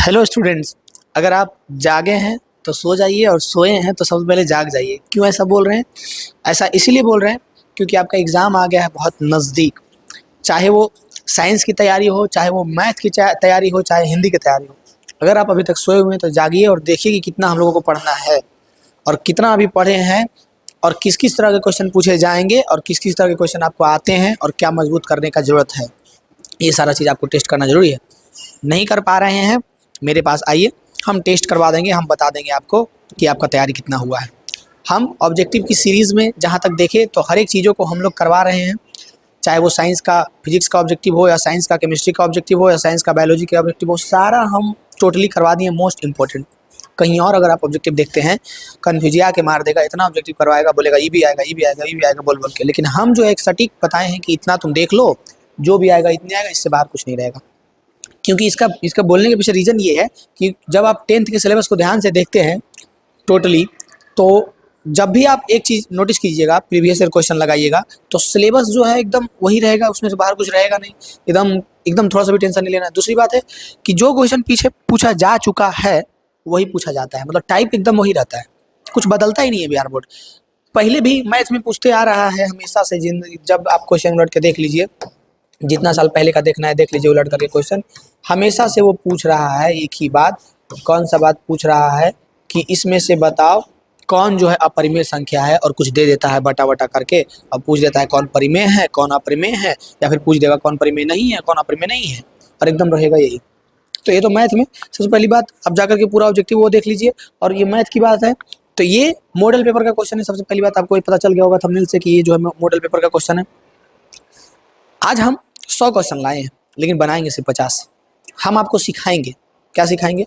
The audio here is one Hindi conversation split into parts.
Hello students. अगर आप जागे हैं तो सो जाइए और सोए हैं तो सबसे पहले जाग जाइए। क्यों ऐसा बोल रहे हैं? ऐसा इसीलिए बोल रहे हैं क्योंकि आपका एग्ज़ाम आ गया है बहुत नज़दीक। चाहे वो साइंस की तैयारी हो, चाहे वो मैथ की तैयारी हो, चाहे हिंदी की तैयारी हो। अगर आप अभी तक सोए हुए हैं तो जागिए और देखिए कि कितना हम लोगों को पढ़ना है और कितना अभी पढ़े हैं और किस किस तरह के क्वेश्चन पूछे जाएंगे और किस किस तरह के क्वेश्चन आपको आते हैं और क्या मजबूत करने का ज़रूरत है। ये सारा चीज़ आपको टेस्ट करना ज़रूरी है। नहीं कर पा रहे हैं, मेरे पास आइए, हम टेस्ट करवा देंगे, हम बता देंगे आपको कि आपका तैयारी कितना हुआ है। हम ऑब्जेक्टिव की सीरीज़ में जहाँ तक देखें तो हर एक चीज़ों को हम लोग करवा रहे हैं, चाहे वो साइंस का फिजिक्स का ऑब्जेक्टिव हो या साइंस का केमिस्ट्री का ऑब्जेक्टिव हो या साइंस का बायोलॉजी का ऑब्जेक्टिव हो, सारा हम टोटली करवा दिए। मोस्ट इंपॉर्टेंट कहीं और अगर आप ऑब्जेक्टिव देखते हैं कन्फ्यूजिया के मार देगा, इतना ऑब्जेक्टिव करवाएगा, बोलेगा ये भी आएगा, ये भी आएगा, ये भी आएगा बोल बोल के। लेकिन हम जो एक सटीक बताए हैं कि इतना तुम देख लो, जो भी आएगा इतने आएगा, इससे बाहर कुछ नहीं रहेगा। क्योंकि इसका बोलने के पीछे रीज़न ये है कि जब आप 10th के सिलेबस को ध्यान से देखते हैं टोटली, तो जब भी आप एक चीज़ नोटिस कीजिएगा, प्रीवियस ईयर क्वेश्चन लगाइएगा, तो सिलेबस जो है एकदम वही रहेगा, उसमें से बाहर कुछ रहेगा नहीं। एकदम एकदम थोड़ा सा भी टेंशन नहीं लेना है। दूसरी बात है कि जो क्वेश्चन पीछे पूछा जा चुका है वही पूछा जाता है, मतलब टाइप एकदम वही रहता है, कुछ बदलता ही नहीं है बिहार बोर्ड। पहले भी मैथ में पूछते आ रहा है हमेशा से। जब आप क्वेश्चन उलट के देख लीजिए, जितना साल पहले का देखना है देख लीजिए उलट करके क्वेश्चन, हमेशा से वो पूछ रहा है एक ही बात। कौन सा बात पूछ रहा है कि इसमें से बताओ कौन जो है अपरिमेय संख्या है, और कुछ दे देता है बटा बटा करके और पूछ देता है कौन परिमेय है कौन अपरिमेय है, या फिर पूछ देगा कौन परिमेय नहीं है कौन अपरिमेय नहीं है, और एकदम रहेगा यही। तो ये तो मैथ में सबसे पहली बात, अब जाकर के पूरा ऑब्जेक्टिव वो देख लीजिए। और ये मैथ की बात है तो ये मॉडल पेपर का क्वेश्चन है। सबसे पहली बात आपको ये पता चल गया होगा थंबनेल से कि ये जो है मॉडल पेपर का क्वेश्चन है। आज हम 100 क्वेश्चन लाए हैं लेकिन बनाएंगे सिर्फ 50। हम आपको सिखाएंगे, क्या सिखाएंगे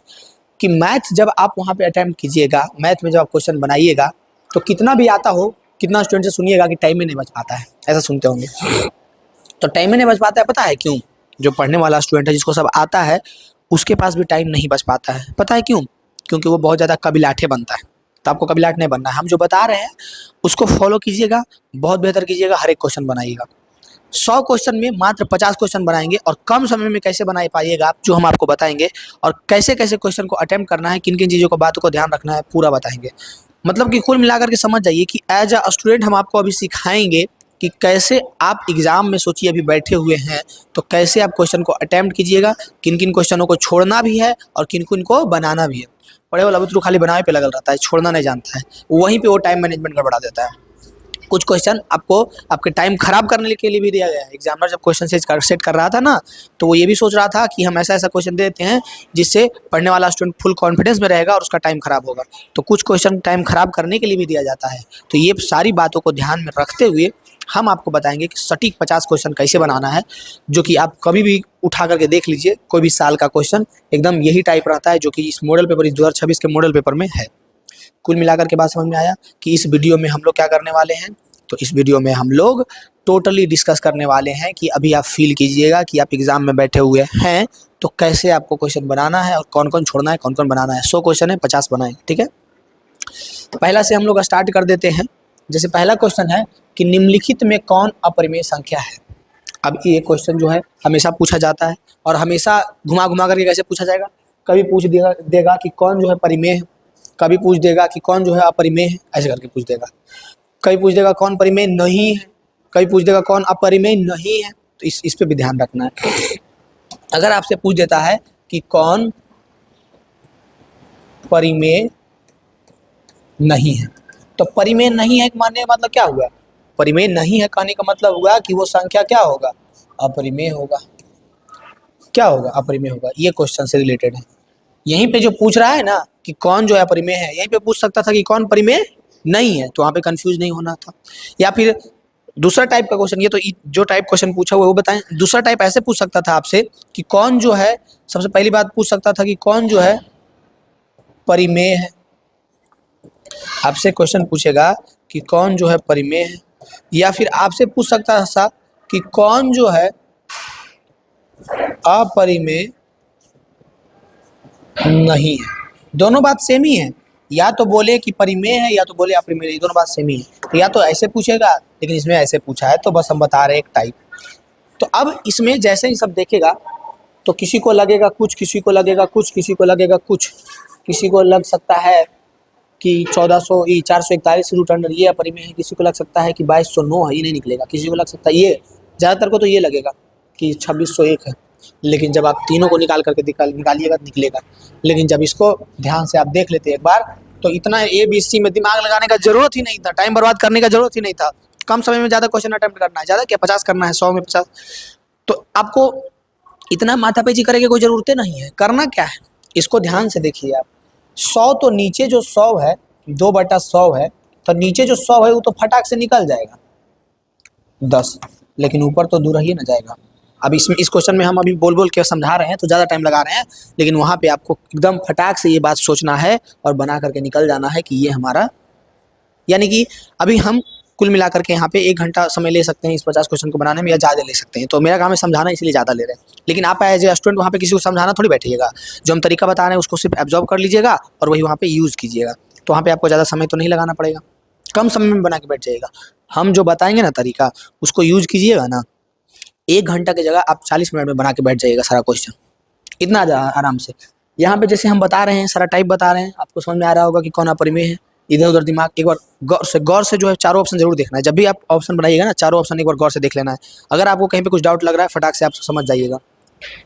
कि मैथ जब आप वहाँ पे अटैम्प्ट कीजिएगा, मैथ में जब आप क्वेश्चन बनाइएगा तो कितना भी आता हो, कितना स्टूडेंट से सुनिएगा कि टाइम में नहीं बच पाता है, ऐसा सुनते होंगे। तो टाइम में नहीं बच पाता है, पता है क्यों? जो पढ़ने वाला स्टूडेंट है जिसको सब आता है उसके पास भी टाइम नहीं बच पाता है। पता है क्यों? क्योंकि वो बहुत ज़्यादा कबिलाठे बनता है। तो आपको कबिलाट नहीं बनना है। हम जो बता रहे हैं उसको फॉलो कीजिएगा, बहुत बेहतर कीजिएगा, हर एक क्वेश्चन बनाइएगा। 100 क्वेश्चन में मात्र 50 क्वेश्चन बनाएंगे और कम समय में कैसे बना पाइएगा आप, जो हम आपको बताएंगे, और कैसे कैसे क्वेश्चन को अटेम्प्ट करना है, किन किन चीज़ों को बातों को ध्यान रखना है, पूरा बताएंगे। मतलब कि कुल मिलाकर के समझ जाइए कि एज अ स्टूडेंट हम आपको अभी सिखाएंगे कि कैसे आप एग्ज़ाम में, सोचिए अभी बैठे हुए हैं तो कैसे आप क्वेश्चन को अटेम्प्ट कीजिएगा, किन किन क्वेश्चनों को छोड़ना भी है और किन किन को बनाना भी है। पढ़े वाला बुतरू खाली बनावे पे लगल रहता है, छोड़ना नहीं जानता है, वहीं पे वो टाइम मैनेजमेंट गड़बड़ा देता है। कुछ क्वेश्चन आपको आपके टाइम खराब करने के लिए भी दिया गया है। एग्जामिनर जब क्वेश्चन सेट कर रहा था ना, तो वो ये भी सोच रहा था कि हम ऐसा ऐसा क्वेश्चन दे देते हैं जिससे पढ़ने वाला स्टूडेंट फुल कॉन्फिडेंस में रहेगा और उसका टाइम खराब होगा। तो कुछ क्वेश्चन टाइम खराब करने के लिए भी दिया जाता है। तो ये सारी बातों को ध्यान में रखते हुए हम आपको बताएंगे कि सटीक 50 क्वेश्चन कैसे बनाना है, जो कि आप कभी भी उठा करके देख लीजिए। कोई भी साल का क्वेश्चन एकदम यही टाइप रहता है, जो कि इस मॉडल पेपर, इस 2026 के मॉडल पेपर में है। कुल मिलाकर के बात समझ में आया कि इस वीडियो में हम लोग क्या करने वाले हैं? तो इस वीडियो में हम लोग टोटली डिस्कस करने वाले हैं कि अभी आप फील कीजिएगा कि आप एग्जाम में बैठे हुए हैं तो कैसे आपको क्वेश्चन बनाना है और कौन कौन छोड़ना है, कौन कौन बनाना है। 100 क्वेश्चन है, 50 बनाएंगे, ठीक है। पहला से हम लोग स्टार्ट कर देते हैं। जैसे पहला क्वेश्चन है कि निम्नलिखित में कौन अपरिमेय संख्या है। अब ये क्वेश्चन जो है हमेशा पूछा जाता है, और हमेशा घुमा घुमा करके कैसे पूछा जाएगा, कभी पूछ देगा कि कौन जो है परिमेय है, कभी पूछ देगा कि कौन जो है अपरिमेय है, ऐसे करके पूछ देगा। कभी पूछ देगा कौन परिमेय नहीं है, कभी पूछ देगा कौन अपरिमेय नहीं है। तो इस पे भी ध्यान रखना है। अगर आपसे पूछ देता है कि कौन परिमेय नहीं है, तो परिमेय नहीं है मानने का मतलब क्या हुआ? परिमेय नहीं है कहने का मतलब हुआ कि वो संख्या क्या होगा? अपरिमेय होगा। क्या होगा? अपरिमेय होगा। ये क्वेश्चन से रिलेटेड है। यहीं पे जो पूछ रहा है ना कि कौन जो है परिमेय है, यहीं पे पूछ सकता था कि कौन परिमेय नहीं है, तो वहाँ पे कंफ्यूज नहीं होना था। या फिर दूसरा टाइप का क्वेश्चन, ये तो जो टाइप क्वेश्चन पूछा वो बताएं। दूसरा टाइप ऐसे पूछ सकता था आपसे कि कौन जो है, सबसे पहली बात पूछ सकता था कि कौन जो है परिमेय है। आपसे क्वेश्चन पूछेगा कि कौन जो है परिमेय है, या फिर आपसे पूछ सकता था कि कौन जो है अपरिमेय नहीं है। दोनों बात सेम ही है, या तो बोले कि परिमेय है या तो बोले अपरिमेय है, दोनों बात सेम ही है। तो या तो ऐसे पूछेगा, लेकिन इसमें ऐसे पूछा है तो बस हम बता रहे एक टाइप। तो अब इसमें जैसे ही सब देखेगा तो किसी को लगेगा कुछ, किसी को लगेगा कुछ, किसी को लगेगा कुछ, किसी को लग सकता है कि 1400 ये 441 रूट अंडर ये अपरिमेय है, किसी को लग सकता है कि 2209 है, ये नहीं निकलेगा, किसी को लग सकता है ये, ज़्यादातर को तो ये लगेगा कि 2601 है, लेकिन जब आप तीनों को निकाल करके निकालिएगा तो निकलेगा। लेकिन जब इसको ध्यान से आप देख लेते एक बार, तो इतना ABC में दिमाग लगाने का जरूरत ही नहीं था, टाइम बर्बाद करने का जरूरत ही नहीं था। कम समय में ज़्यादा क्वेश्चन अटेम्प्ट करना है, ज़्यादा क्या 50 करना है, 100 में 50, तो आपको इतना माथापेची करने की कोई ज़रूरत नहीं है। करना क्या है, इसको ध्यान से देखिए आप, 100 तो नीचे जो 100 है 2/100 है, तो नीचे जो 100 है वो तो फटाक से निकल जाएगा 10, लेकिन ऊपर तो दूर ही ना जाएगा। अब इसमें इस क्वेश्चन में हम अभी बोल बोल के समझा रहे हैं तो ज़्यादा टाइम लगा रहे हैं, लेकिन वहाँ पे आपको एकदम फटाक से ये बात सोचना है और बना करके निकल जाना है कि ये हमारा, यानी कि अभी हम कुल मिलाकर के यहाँ पे 1 घंटा समय ले सकते हैं इस 50 क्वेश्चन को बनाने में, या ज़्यादा ले सकते हैं। तो मेरा काम है समझाना, इसलिए ज़्यादा ले रहे हैं। लेकिन आप एज ए स्टूडेंट वहाँ पे किसी को समझाना थोड़ी बैठिएगा, जो हम तरीका बता रहे हैं उसको सिर्फ एब्जॉर्व कर लीजिएगा और वही वहाँ पे यूज़ कीजिएगा। तो वहाँ पे आपको ज़्यादा समय तो नहीं लगाना पड़ेगा, कम समय में बना के बैठ जाइएगा। हम जो बताएंगे ना तरीका, उसको यूज़ कीजिएगा ना, 1 घंटा की जगह आप 40 मिनट में बना के बैठ जाइएगा सारा क्वेश्चन, इतना आराम से। यहाँ पे जैसे हम बता रहे हैं, सारा टाइप बता रहे हैं, आपको समझ में आ रहा होगा कि कौन अपरिमेय है। इधर उधर दिमाग एक बार गौर से जो है चारों ऑप्शन जरूर देखना है। जब भी आप ऑप्शन बनाइएगा ना, चारों ऑप्शन एक बार गौर से देख लेना है। अगर आपको कहीं पे कुछ डाउट लग रहा है, फटाक से आप समझ जाइएगा।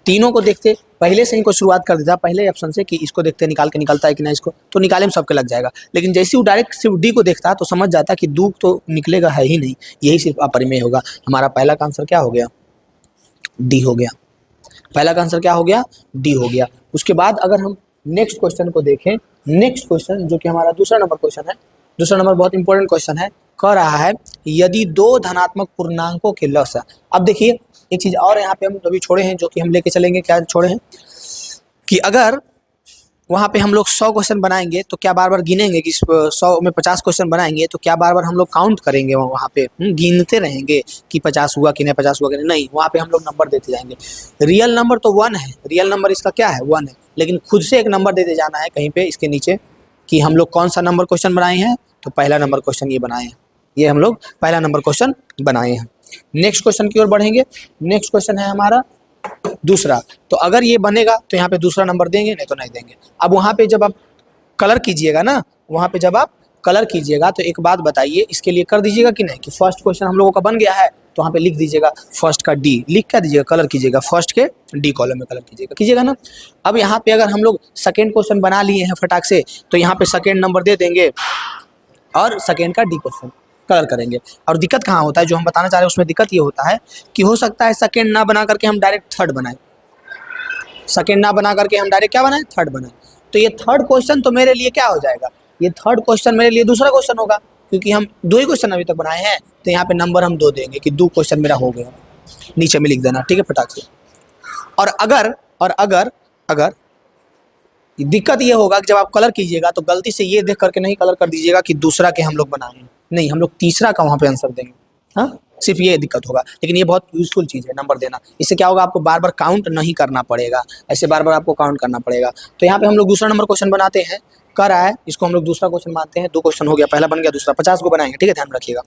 तीनों को देखते पहले से ही कोई शुरुआत कर देता पहले ऑप्शन से कि इसको देखते निकाल के निकलता है कि ना, इसको तो निकाले में सबके लग जाएगा। लेकिन जैसे वो डायरेक्ट सिर्फ डी को देखता तो समझ जाता कि दू तो निकलेगा है ही नहीं, यही सिर्फ अपरिमेय होगा। हमारा पहला का आंसर क्या हो गया, डी हो गया। पहला का आंसर क्या हो गया, डी हो गया। उसके बाद अगर हम नेक्स्ट क्वेश्चन को देखें, नेक्स्ट क्वेश्चन जो कि हमारा दूसरा नंबर क्वेश्चन है, दूसरा नंबर बहुत इंपॉर्टेंट क्वेश्चन है। कह रहा है यदि 2 धनात्मक पूर्णांकों के लसाअ। अब देखिए एक चीज और यहाँ पे हम अभी छोड़े हैं, जो कि हम लेके चलेंगे। क्या छोड़े हैं कि अगर वहाँ पे हम लोग 100 क्वेश्चन बनाएंगे तो क्या बार बार गिनेंगे कि 100 में 50 क्वेश्चन बनाएंगे तो क्या बार बार हम लोग काउंट करेंगे, वहाँ पे गिनते रहेंगे कि 50 हुआ कि नहीं, 50 हुआ कि नहीं। वहाँ पे हम लोग नंबर देते जाएंगे। रियल नंबर तो 1 है, रियल नंबर इसका क्या है 1 है, लेकिन खुद से एक नंबर देते जाना है कहीं पे इसके नीचे कि हम लोग कौन सा नंबर क्वेश्चन बनाए हैं। तो पहला नंबर क्वेश्चन ये बनाए हैं, ये हम लोग पहला नंबर क्वेश्चन बनाए हैं। नेक्स्ट क्वेश्चन की ओर बढ़ेंगे। नेक्स्ट क्वेश्चन है हमारा दूसरा। तो अगर ये बनेगा तो यहाँ पे दूसरा नंबर देंगे, नहीं तो नहीं देंगे। अब वहाँ पे जब आप कलर कीजिएगा ना, वहाँ पे जब आप कलर कीजिएगा तो एक बात बताइए, इसके लिए कर दीजिएगा कि नहीं कि फर्स्ट क्वेश्चन हम लोगों का बन गया है तो वहाँ पे लिख दीजिएगा फर्स्ट का डी, लिख क्या दीजिएगा, कलर कीजिएगा, फर्स्ट के डी कॉलम में कलर कीजिएगा ना। अब यहाँ पे अगर हम लोग सेकेंड क्वेश्चन बना लिए हैं फटाक से, तो यहाँ पे सेकेंड नंबर दे देंगे और सेकेंड का डी क्वेश्चन कलर करेंगे। और दिक्कत कहाँ होता है, जो हम बताना चाह रहे हैं उसमें दिक्कत ये होता है कि हो सकता है सेकेंड ना बना करके हम डायरेक्ट थर्ड बनाए, सेकेंड ना बना करके हम डायरेक्ट क्या बनाए, थर्ड बनाए। तो ये थर्ड क्वेश्चन तो मेरे लिए क्या हो जाएगा, ये थर्ड क्वेश्चन मेरे लिए दूसरा क्वेश्चन होगा, क्योंकि हम 2 ही क्वेश्चन अभी तक बनाए हैं। तो यहाँ पे नंबर हम 2 देंगे कि 2 क्वेश्चन मेरा हो गया, नीचे में लिख देना, ठीक है फटाक से। और अगर दिक्कत ये होगा कि जब आप कलर कीजिएगा तो गलती से ये देख करके नहीं कलर कर दीजिएगा कि दूसरा के हम लोग बनाए हैं, नहीं, हम लोग तीसरा का वहाँ पे आंसर देंगे। हाँ, सिर्फ ये दिक्कत होगा, लेकिन ये बहुत यूजफुल चीज़ है नंबर देना। इससे क्या होगा, आपको बार बार काउंट नहीं करना पड़ेगा, ऐसे बार बार आपको काउंट करना पड़ेगा। तो यहाँ पे हम लोग दूसरा नंबर क्वेश्चन बनाते हैं, कर रहा है, इसको हम लोग दूसरा क्वेश्चन मानते हैं। 2 क्वेश्चन हो गया, पहला बन गया, दूसरा 50 को बनाएंगे, ठीक है, ध्यान रखिएगा।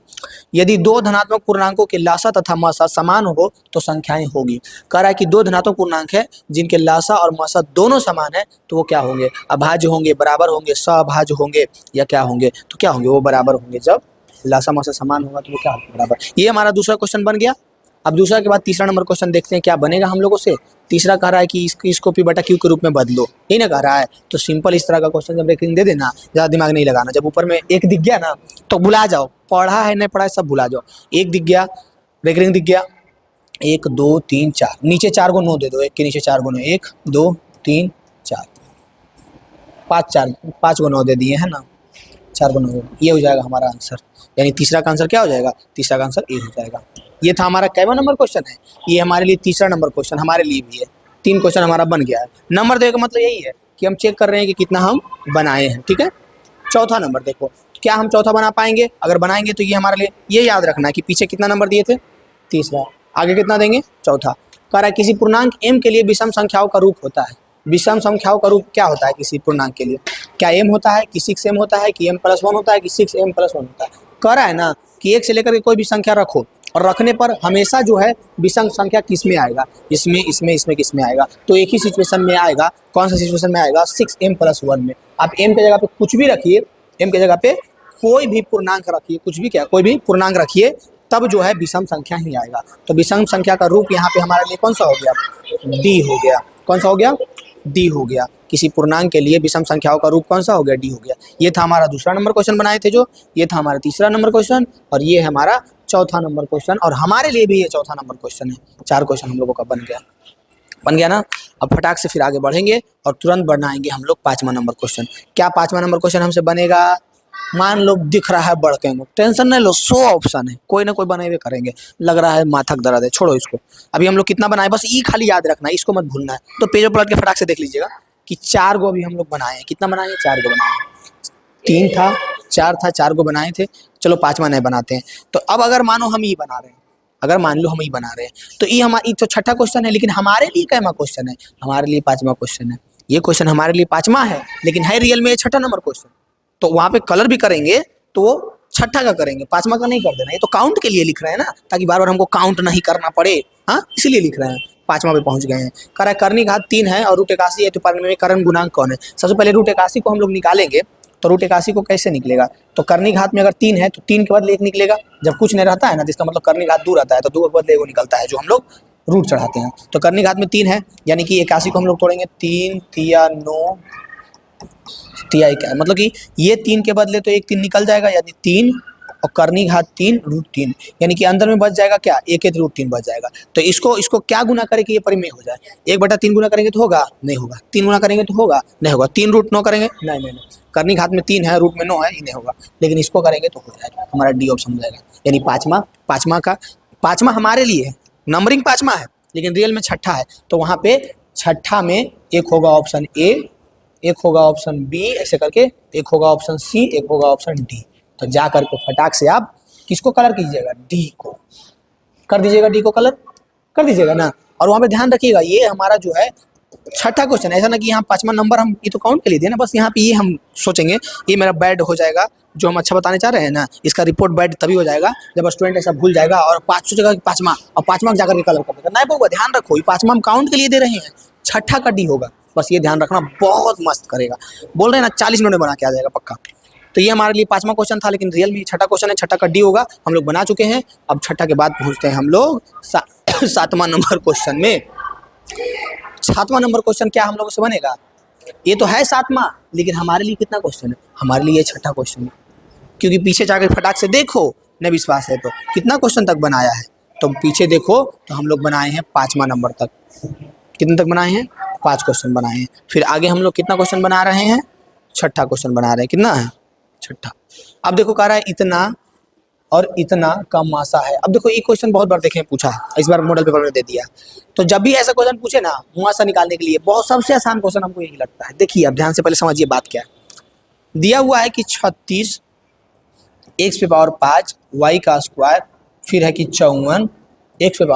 यदि 2 धनात्मक पूर्णांकों के लासा तथा मसा समान हो तो संख्याएं होगी। कह रहा है कि 2 धनात्मक पूर्णांक है जिनके लासा और मसा दोनों समान है, तो वो क्या होंगे, अभाज्य होंगे, बराबर होंगे, सअभाज्य होंगे, या क्या होंगे, तो क्या होंगे, वो बराबर होंगे। जब लासा मसा समान होगा तो वो क्या होगा, बराबर। ये हमारा दूसरा क्वेश्चन बन गया। अब दूसरा के बाद तीसरा नंबर क्वेश्चन देखते हैं क्या बनेगा हम लोगों से। तीसरा कह रहा है कि इसको पी बटा क्यू के रूप में बदलो, यही ना कह रहा है। तो सिंपल इस तरह का क्वेश्चन जब रेखिंग दे देना, ज़्यादा दिमाग नहीं लगाना। जब ऊपर में 1 दिख गया ना तो भुला जाओ, पढ़ा है नहीं पढ़ा है सब भुला जाओ। 1 दिख गया, रेखिंग दिख गया, 1 2 3 4, नीचे 4 को 9 दे दो, 1 के नीचे 4 को 9, 1 2 3 4 5 को 9 दे दिए है ना, 4 को 9, ये हो जाएगा हमारा आंसर। यानी तीसरा का आंसर क्या हो जाएगा, तीसरा का आंसर ए हो जाएगा। ये था हमारा कैवा नंबर क्वेश्चन है, ये हमारे लिए तीसरा नंबर क्वेश्चन हमारे लिए भी है। 3 क्वेश्चन हमारा बन गया है। नंबर देने का मतलब यही है कि हम चेक कर रहे हैं कि कितना हम बनाए हैं, ठीक है। चौथा नंबर देखो, क्या हम चौथा बना पाएंगे, अगर बनाएंगे तो ये हमारे लिए, ये याद रखना है कि पीछे कितना नंबर दिए थे, तीसरा, आगे कितना देंगे, चौथा। कह रहा है किसी पूर्णांक m के लिए विषम संख्याओं का रूप होता है। विषम संख्याओं का रूप क्या होता है किसी पूर्णांक के लिए, क्या m होता है कि 6m होता है कि m+1 होता है कि 6m+1 होता है। कह रहा है ना कि 1 से लेकर के कोई भी संख्या रखो, और रखने पर हमेशा जो है विषम संख्या किस में आएगा, इसमें इसमें इसमें किस में आएगा, तो एक ही सिचुएशन में आएगा। कौन सा सिचुएशन में आएगा, 6m+1 में। आप m की जगह पे कुछ भी रखिए, m की जगह पे कोई भी पूर्णांक रखिए, कुछ भी क्या, कोई भी पूर्णांक रखिए, तब जो है विषम संख्या ही आएगा। तो विषम संख्या का रूप यहाँ पे हमारे लिए कौन सा हो गया, डी हो गया। कौन सा हो गया, डी हो गया। किसी पूर्णांक के लिए विषम संख्याओं का रूप कौन सा हो गया, डी हो गया। ये था हमारा दूसरा नंबर क्वेश्चन बनाए थे जो, ये था हमारा तीसरा नंबर क्वेश्चन, और ये है हमारा चौथा नंबर क्वेश्चन, और हमारे लिए भी ये चौथा नंबर क्वेश्चन है। 4 क्वेश्चन हम लोगों का बन गया ना। अब फटाक से फिर आगे बढ़ेंगे और तुरंत बनाएंगे हम लोग 5वां नंबर क्वेश्चन। क्या 5वां नंबर क्वेश्चन हमसे बनेगा, मान लो दिख रहा है बढ़ के, टेंशन नहीं लो, 100 ऑप्शन है, कोई ना कोई बने हुए करेंगे। लग रहा है माथा दर्द है, छोड़ो इसको। अभी हम लोग कितना बनाए, बस ई खाली याद रखना है, इसको मत भूलना है। तो पेज पलट के फटाक से देख लीजिएगा कि 4 गो अभी हम लोग बनाए हैं। कितना बनाए हैं, 4 गो बनाए हैं। 3 था, 4 था, 4 गो बनाए थे। चलो 5वां नहीं बनाते हैं। तो अब अगर मानो हम ई बना रहे हैं, अगर मान लो हम ई बना रहे हैं, तो ई हमारा तो छठा क्वेश्चन है, लेकिन हमारे लिए कैमा क्वेश्चन है, हमारे लिए 5वां क्वेश्चन है। ये क्वेश्चन हमारे लिए 5वां है, लेकिन है रियल में ये छठा नंबर क्वेश्चन। तो वहाँ पे कलर भी करेंगे तो वो छठा का करेंगे, 5वां का नहीं कर देना। ये तो काउंट के लिए लिख रहे हैं ना, ताकि बार बार हमको काउंट नहीं करना पड़े, हाँ, इसलिए लिख रहे हैं। 5वां पे पहुंच गए हैं। कह रहा है कर्णी घात 3 है और रूट 81 है, तो परिणाम में कर्ण गुणांक कौन है। सबसे पहले रूट 81 को हम लोग निकालेंगे। तो रूट 81 को कैसे निकलेगा, तो कर्णी घात में अगर 3 है तो 3 के बदले 1 निकलेगा। जब कुछ नहीं रहता है ना, जिसका मतलब कर्णी घात 2 रहता है, तो 2 के बदले 1 निकलता है, जो हम लोग रूट चढ़ाते हैं। तो कर्णी घात में 3 है, यानी कि 81 को हम लोग तोड़ेंगे, 3 तिया 9 तिया 1, मतलब कि ये 3 के बदले तो 1 3 निकल जाएगा, यानी 3 और कर्णी घात 3 रूट 3, यानी कि अंदर में बच जाएगा क्या, 1 रूट 3 बच जाएगा। तो इसको क्या गुना करे कि ये परिमेय हो जाए, 1/3 गुना करेंगे तो होगा, नहीं होगा। 3 गुना करेंगे तो होगा, नहीं होगा। 3 रूट 9 करेंगे, नहीं। कर्णी घात में 3 है, रूट में 9 है, ये नहीं होगा। लेकिन इसको करेंगे तो हो जाएगा, हमारा डी ऑप्शन हो जाएगा। यानी पाँचवा हमारे लिए है, नंबरिंग 5वां है, लेकिन रियल में छठा है। तो वहाँ पे छठा में एक होगा ऑप्शन ए, एक होगा ऑप्शन बी, ऐसे करके एक होगा ऑप्शन सी, एक होगा ऑप्शन डी। तो जा करके फटाक से आप किसको कलर कीजिएगा, डी को कर दीजिएगा, डी को कलर कर दीजिएगा ना। और वहाँ पे ध्यान रखिएगा, ये हमारा जो है छठा क्वेश्चन, ऐसा ना कि यहाँ 5वां नंबर हम ये तो काउंट के लिए दिए ना, बस यहाँ पे ये हम सोचेंगे ये मेरा बैड हो जाएगा, जो हम अच्छा बताने चाह रहे हैं ना, इसका रिपोर्ट बैड तभी हो जाएगा जब स्टूडेंट ऐसा भूल जाएगा और 5 सोचेगा कि 5वां, और 5वां जाकर के कलर कर देगा। नहीं होगा, ध्यान रखो, ये 5वां हम काउंट के लिए दे रहे हैं, छठा का डी होगा, बस ये ध्यान रखना, बहुत मस्त करेगा। बोल रहे हैं ना 40 मिनट में बना के आ जाएगा पक्का। तो ये हमारे लिए 5वां क्वेश्चन था, लेकिन रियल में छठा क्वेश्चन है, छठा का डी होगा, हम लोग बना चुके हैं। अब छठा के बाद पहुँचते हैं हम लोग 7वां नंबर क्वेश्चन में। 7वां नंबर क्वेश्चन क्या हम लोगों से बनेगा, ये तो है 7वां, लेकिन हमारे लिए कितना क्वेश्चन है, हमारे लिए छठा क्वेश्चन है। क्योंकि पीछे जाकर फटाक से देखो, न विश्वास है तो कितना क्वेश्चन तक बनाया है, तो पीछे देखो तो हम लोग बनाए हैं 5वां नंबर तक। कितने तक बनाए हैं, 5 क्वेश्चन बनाए हैं। फिर आगे हम लोग कितना क्वेश्चन बना रहे हैं, छठा क्वेश्चन बना रहे हैं। कितना है, छठा। अब देखो कह रहा है इतना और इतना का मासा है। अब देखो ये क्वेश्चन बहुत बार देखें पूछा है, इस बार मॉडल पेपर में दे दिया। तो जब भी ऐसा क्वेश्चन पूछे ना, मुआसा निकालने के लिए बहुत सबसे आसान क्वेश्चन हमको यही लगता है। देखिए अब ध्यान से पहले समझिए बात क्या है। दिया हुआ है कि 36 x⁵ y का स्क्वायर, फिर है कि 54 x⁴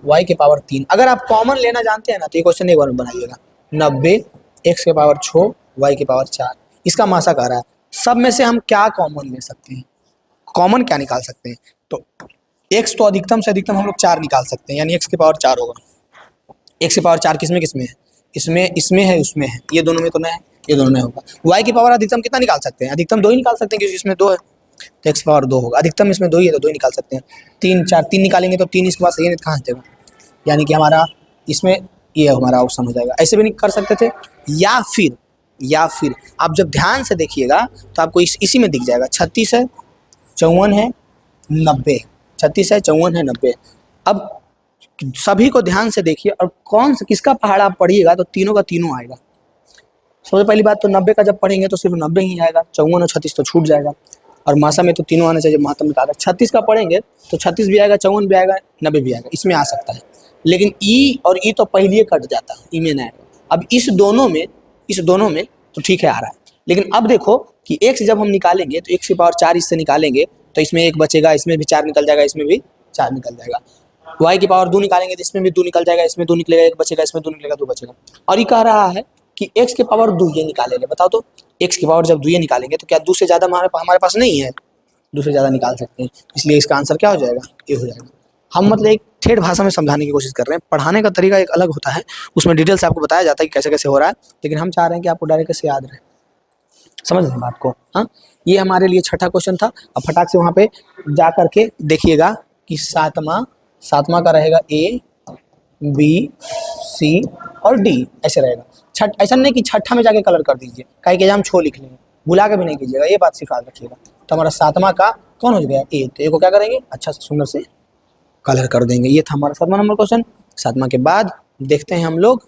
y के पावर 3। अगर आप कॉमन लेना जानते हैं ना, तो ये क्वेश्चन एक बार में बनाइएगा। 90 x⁴ y के पावर 4, इसका मासा कह रहा है। सब में से हम क्या कॉमन ले सकते हैं, कॉमन क्या निकाल सकते हैं, तो x तो अधिकतम से अधिकतम हम लोग 4 निकाल सकते हैं, यानी x⁴ होगा। x⁴ किसमें किसमें है, इसमें है, उसमें है, ये दोनों में तो नहीं है, ये दोनों में होगा। y की पावर अधिकतम कितना निकाल सकते हैं, अधिकतम 2 ही निकाल सकते हैं, क्योंकि इसमें 2 है, तो x⁴ 2 होगा। अधिकतम इसमें 2 ही है, तो 2 ही निकाल सकते हैं। 3 4 3 निकालेंगे तो 3 इसके पास सही नहीं, कहाँ से देगा, यानी कि हमारा इसमें ये हमारा ऑप्शन हो जाएगा। ऐसे भी नहीं कर सकते थे, या फिर आप जब ध्यान से देखिएगा तो आपको इसी में दिख जाएगा। 36 है, 54 है, 90, 36 है, 54 है, 90। अब सभी को ध्यान से देखिए और कौन सा किसका पहाड़ा आप पढ़िएगा तो तीनों का तीनों आएगा। सबसे पहली बात तो 90 का जब पढ़ेंगे तो सिर्फ 90 ही आएगा, 54 और 36 तो छूट जाएगा, और मासा में तो तीनों आना चाहिए, महत्तम निकाला। 36 का पढ़ेंगे तो 36 भी आएगा, 54 भी आएगा, 90 भी आएगा, इसमें आ सकता है। लेकिन ई और ई तो पहले ही कट जाता है, ई में नहीं आएगा। अब इस दोनों में तो ठीक है आ रहा है, लेकिन अब देखो कि x जब हम निकालेंगे तो x⁴ इससे निकालेंगे तो इसमें 1 बचेगा, इसमें भी 4 निकल जाएगा, इसमें भी 4 निकल जाएगा। y की पावर 2 निकालेंगे तो इसमें भी 2 निकल जाएगा, इसमें 2 निकलेगा, 1 बचेगा, इसमें 2 निकलेगा, 2 बचेगा। और ये कह रहा है कि x की पावर 2 ये निकालेंगे। बताओ तो x की पावर जब 2 ये निकालेंगे तो क्या 2 से ज़्यादा हमारे पास नहीं है, दूसरे ज़्यादा निकाल सकते हैं, इसलिए इसका आंसर क्या हो जाएगा, ए हो जाएगा। हम मतलब एक ठेठ भाषा में समझाने की कोशिश कर रहे हैं, पढ़ाने का तरीका एक अलग होता है, उसमें डिटेल से आपको बताया जाता है कि कैसे कैसे हो रहा है, लेकिन हम चाह रहे हैं कि आपको डायरेक्ट कैसे याद रहे, समझ रहे हैं बात को। हाँ, ये हमारे लिए छठा क्वेश्चन था। अब फटाक से वहाँ पे जा करके देखिएगा कि सातवां का रहेगा ए बी सी और डी, ऐसे रहेगा। ऐसा नहीं कि छठा में जाके कलर कर दीजिए, कहीं के एग्जाम छो लिख लेंगे, भुला के भी नहीं कीजिएगा, ये बात सिखा रखिएगा। तो हमारा सातवां का कौन हो गया, ए, तो ए को क्या करेंगे, अच्छा से सुंदर से कलर कर देंगे। ये था हमारा 7वां नंबर क्वेश्चन। 7वां के बाद देखते हैं हम लोग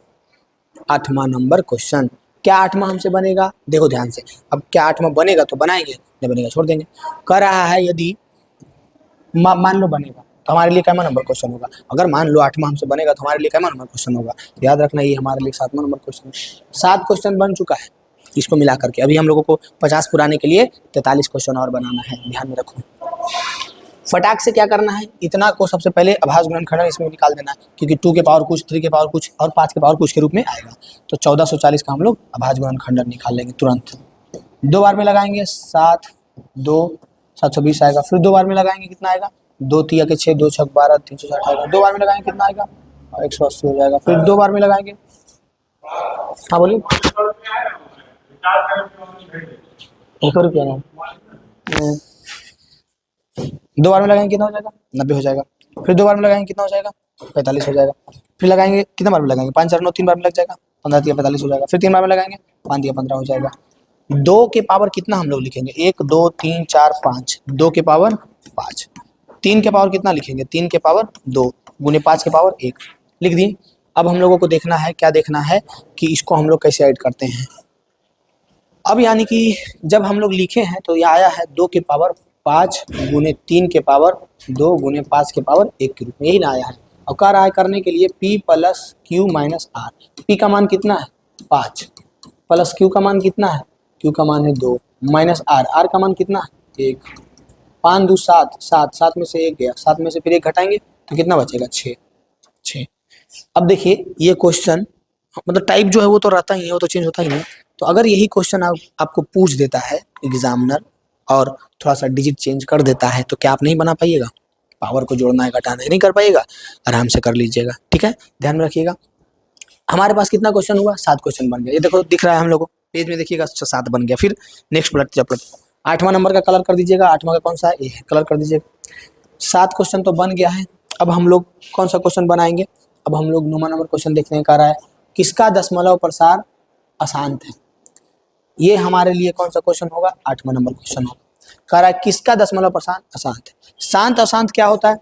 8वां नंबर क्वेश्चन। क्या 8वां हमसे बनेगा, देखो ध्यान से। अब क्या 8वां बनेगा तो बनाएंगे, नहीं बनेगा छोड़ देंगे। कह रहा है यदि मान लो बनेगा तो हमारे लिए क्या नंबर क्वेश्चन होगा, अगर मान लो 8वां हमसे बनेगा तो हमारे लिए क्या नंबर क्वेश्चन होगा। तो याद रखना ये हमारे लिए 7वां नंबर क्वेश्चन है। 7 क्वेश्चन बन चुका है, इसको मिला करके अभी हम लोगों को 50 पुराने के लिए 43 क्वेश्चन और बनाना है, ध्यान में रखो। फटाक से क्या करना है, इतना को सबसे पहले अभाज्य गुणनखंडन इसमें निकाल देना है, क्योंकि 2 के पावर कुछ, 3 के पावर कुछ और 5 के पावर कुछ के रूप में आएगा। तो 1440 का हम लोग अभाज्य गुणनखंडन निकाल लेंगे तुरंत। 2 बार में लगाएंगे 7, 2 720 आएगा। फिर 2 बार में लगाएंगे कितना आएगा, 2 3 के 6, 2 6 12, 360 आएगा। 2 बार में लगाएंगे कितना आएगा, 180 हो जाएगा। फिर 2 बार में लगाएंगे, हाँ बोलिए, 100 रुपया ना। 2 बार में लगाएंगे कितना हो जाएगा, 90 हो जाएगा। फिर 2 बार में लगाएंगे कितना हो जाएगा, 45 हो जाएगा। फिर लगाएंगे कितना बार में लगाएंगे, 5 4 9 3 बार में लग जाएगा, 15 3 45 हो जाएगा। फिर 3 बार में लगाएंगे, 5 3 15 हो जाएगा। 2 के पावर कितना हम लोग लिखेंगे, 1 2 3 4 5, 2 के पावर 5। 3 के पावर कितना लिखेंगे, 3 के पावर 2 गुने 5 के पावर 1 लिख दिए। अब हम लोगों को देखना है, क्या देखना है कि इसको हम लोग कैसे ऐड करते हैं। अब यानी कि जब हम लोग लिखे हैं तो यह आया है 2 के पावर 5 गुने 3 के पावर 2 गुने 5 के पावर 1 के रूप में, यही ना आया है। और कह रहा है करने के लिए P plus Q minus R। P का मान कितना है 5, प्लस Q का मान कितना है, Q का मान है 2, माइनस R का मान कितना है 1। 5 2 7, 7 में से 1 गया, 7 में से फिर 1 घटाएंगे तो कितना बचेगा 6। अब देखिए ये क्वेश्चन मतलब टाइप जो है वो तो रहता ही है, वो तो चेंज होता ही नहीं। तो अगर यही क्वेश्चन आपको पूछ देता है एग्जामिनर और थोड़ा सा डिजिट चेंज कर देता है तो क्या आप नहीं बना पाइएगा, पावर को जोड़ना है घटाना है नहीं कर पाइएगा, आराम से कर लीजिएगा, ठीक है, ध्यान में रखिएगा। हमारे पास कितना क्वेश्चन हुआ, 7 क्वेश्चन बन गया। ये देखो दिख रहा है हम लोग को पेज में, देखिएगा 7 बन गया। फिर नेक्स्ट पलट 8वां नंबर का कलर कर दीजिएगा, 8वां का कौन सा है, ये कलर कर दीजिएगा। 7 क्वेश्चन तो बन गया है। अब हम लोग कौन सा क्वेश्चन बनाएंगे, अब हम लोग 9वां नंबर क्वेश्चन देखने का रहा है, किसका दशमलव प्रसार अशांत है। ये हमारे लिए कौन सा क्वेश्चन होगा, 8वां नंबर क्वेश्चन होगा। कह रहा है किसका दशमलव प्रसार अशांत है। शांत अशांत क्या होता है,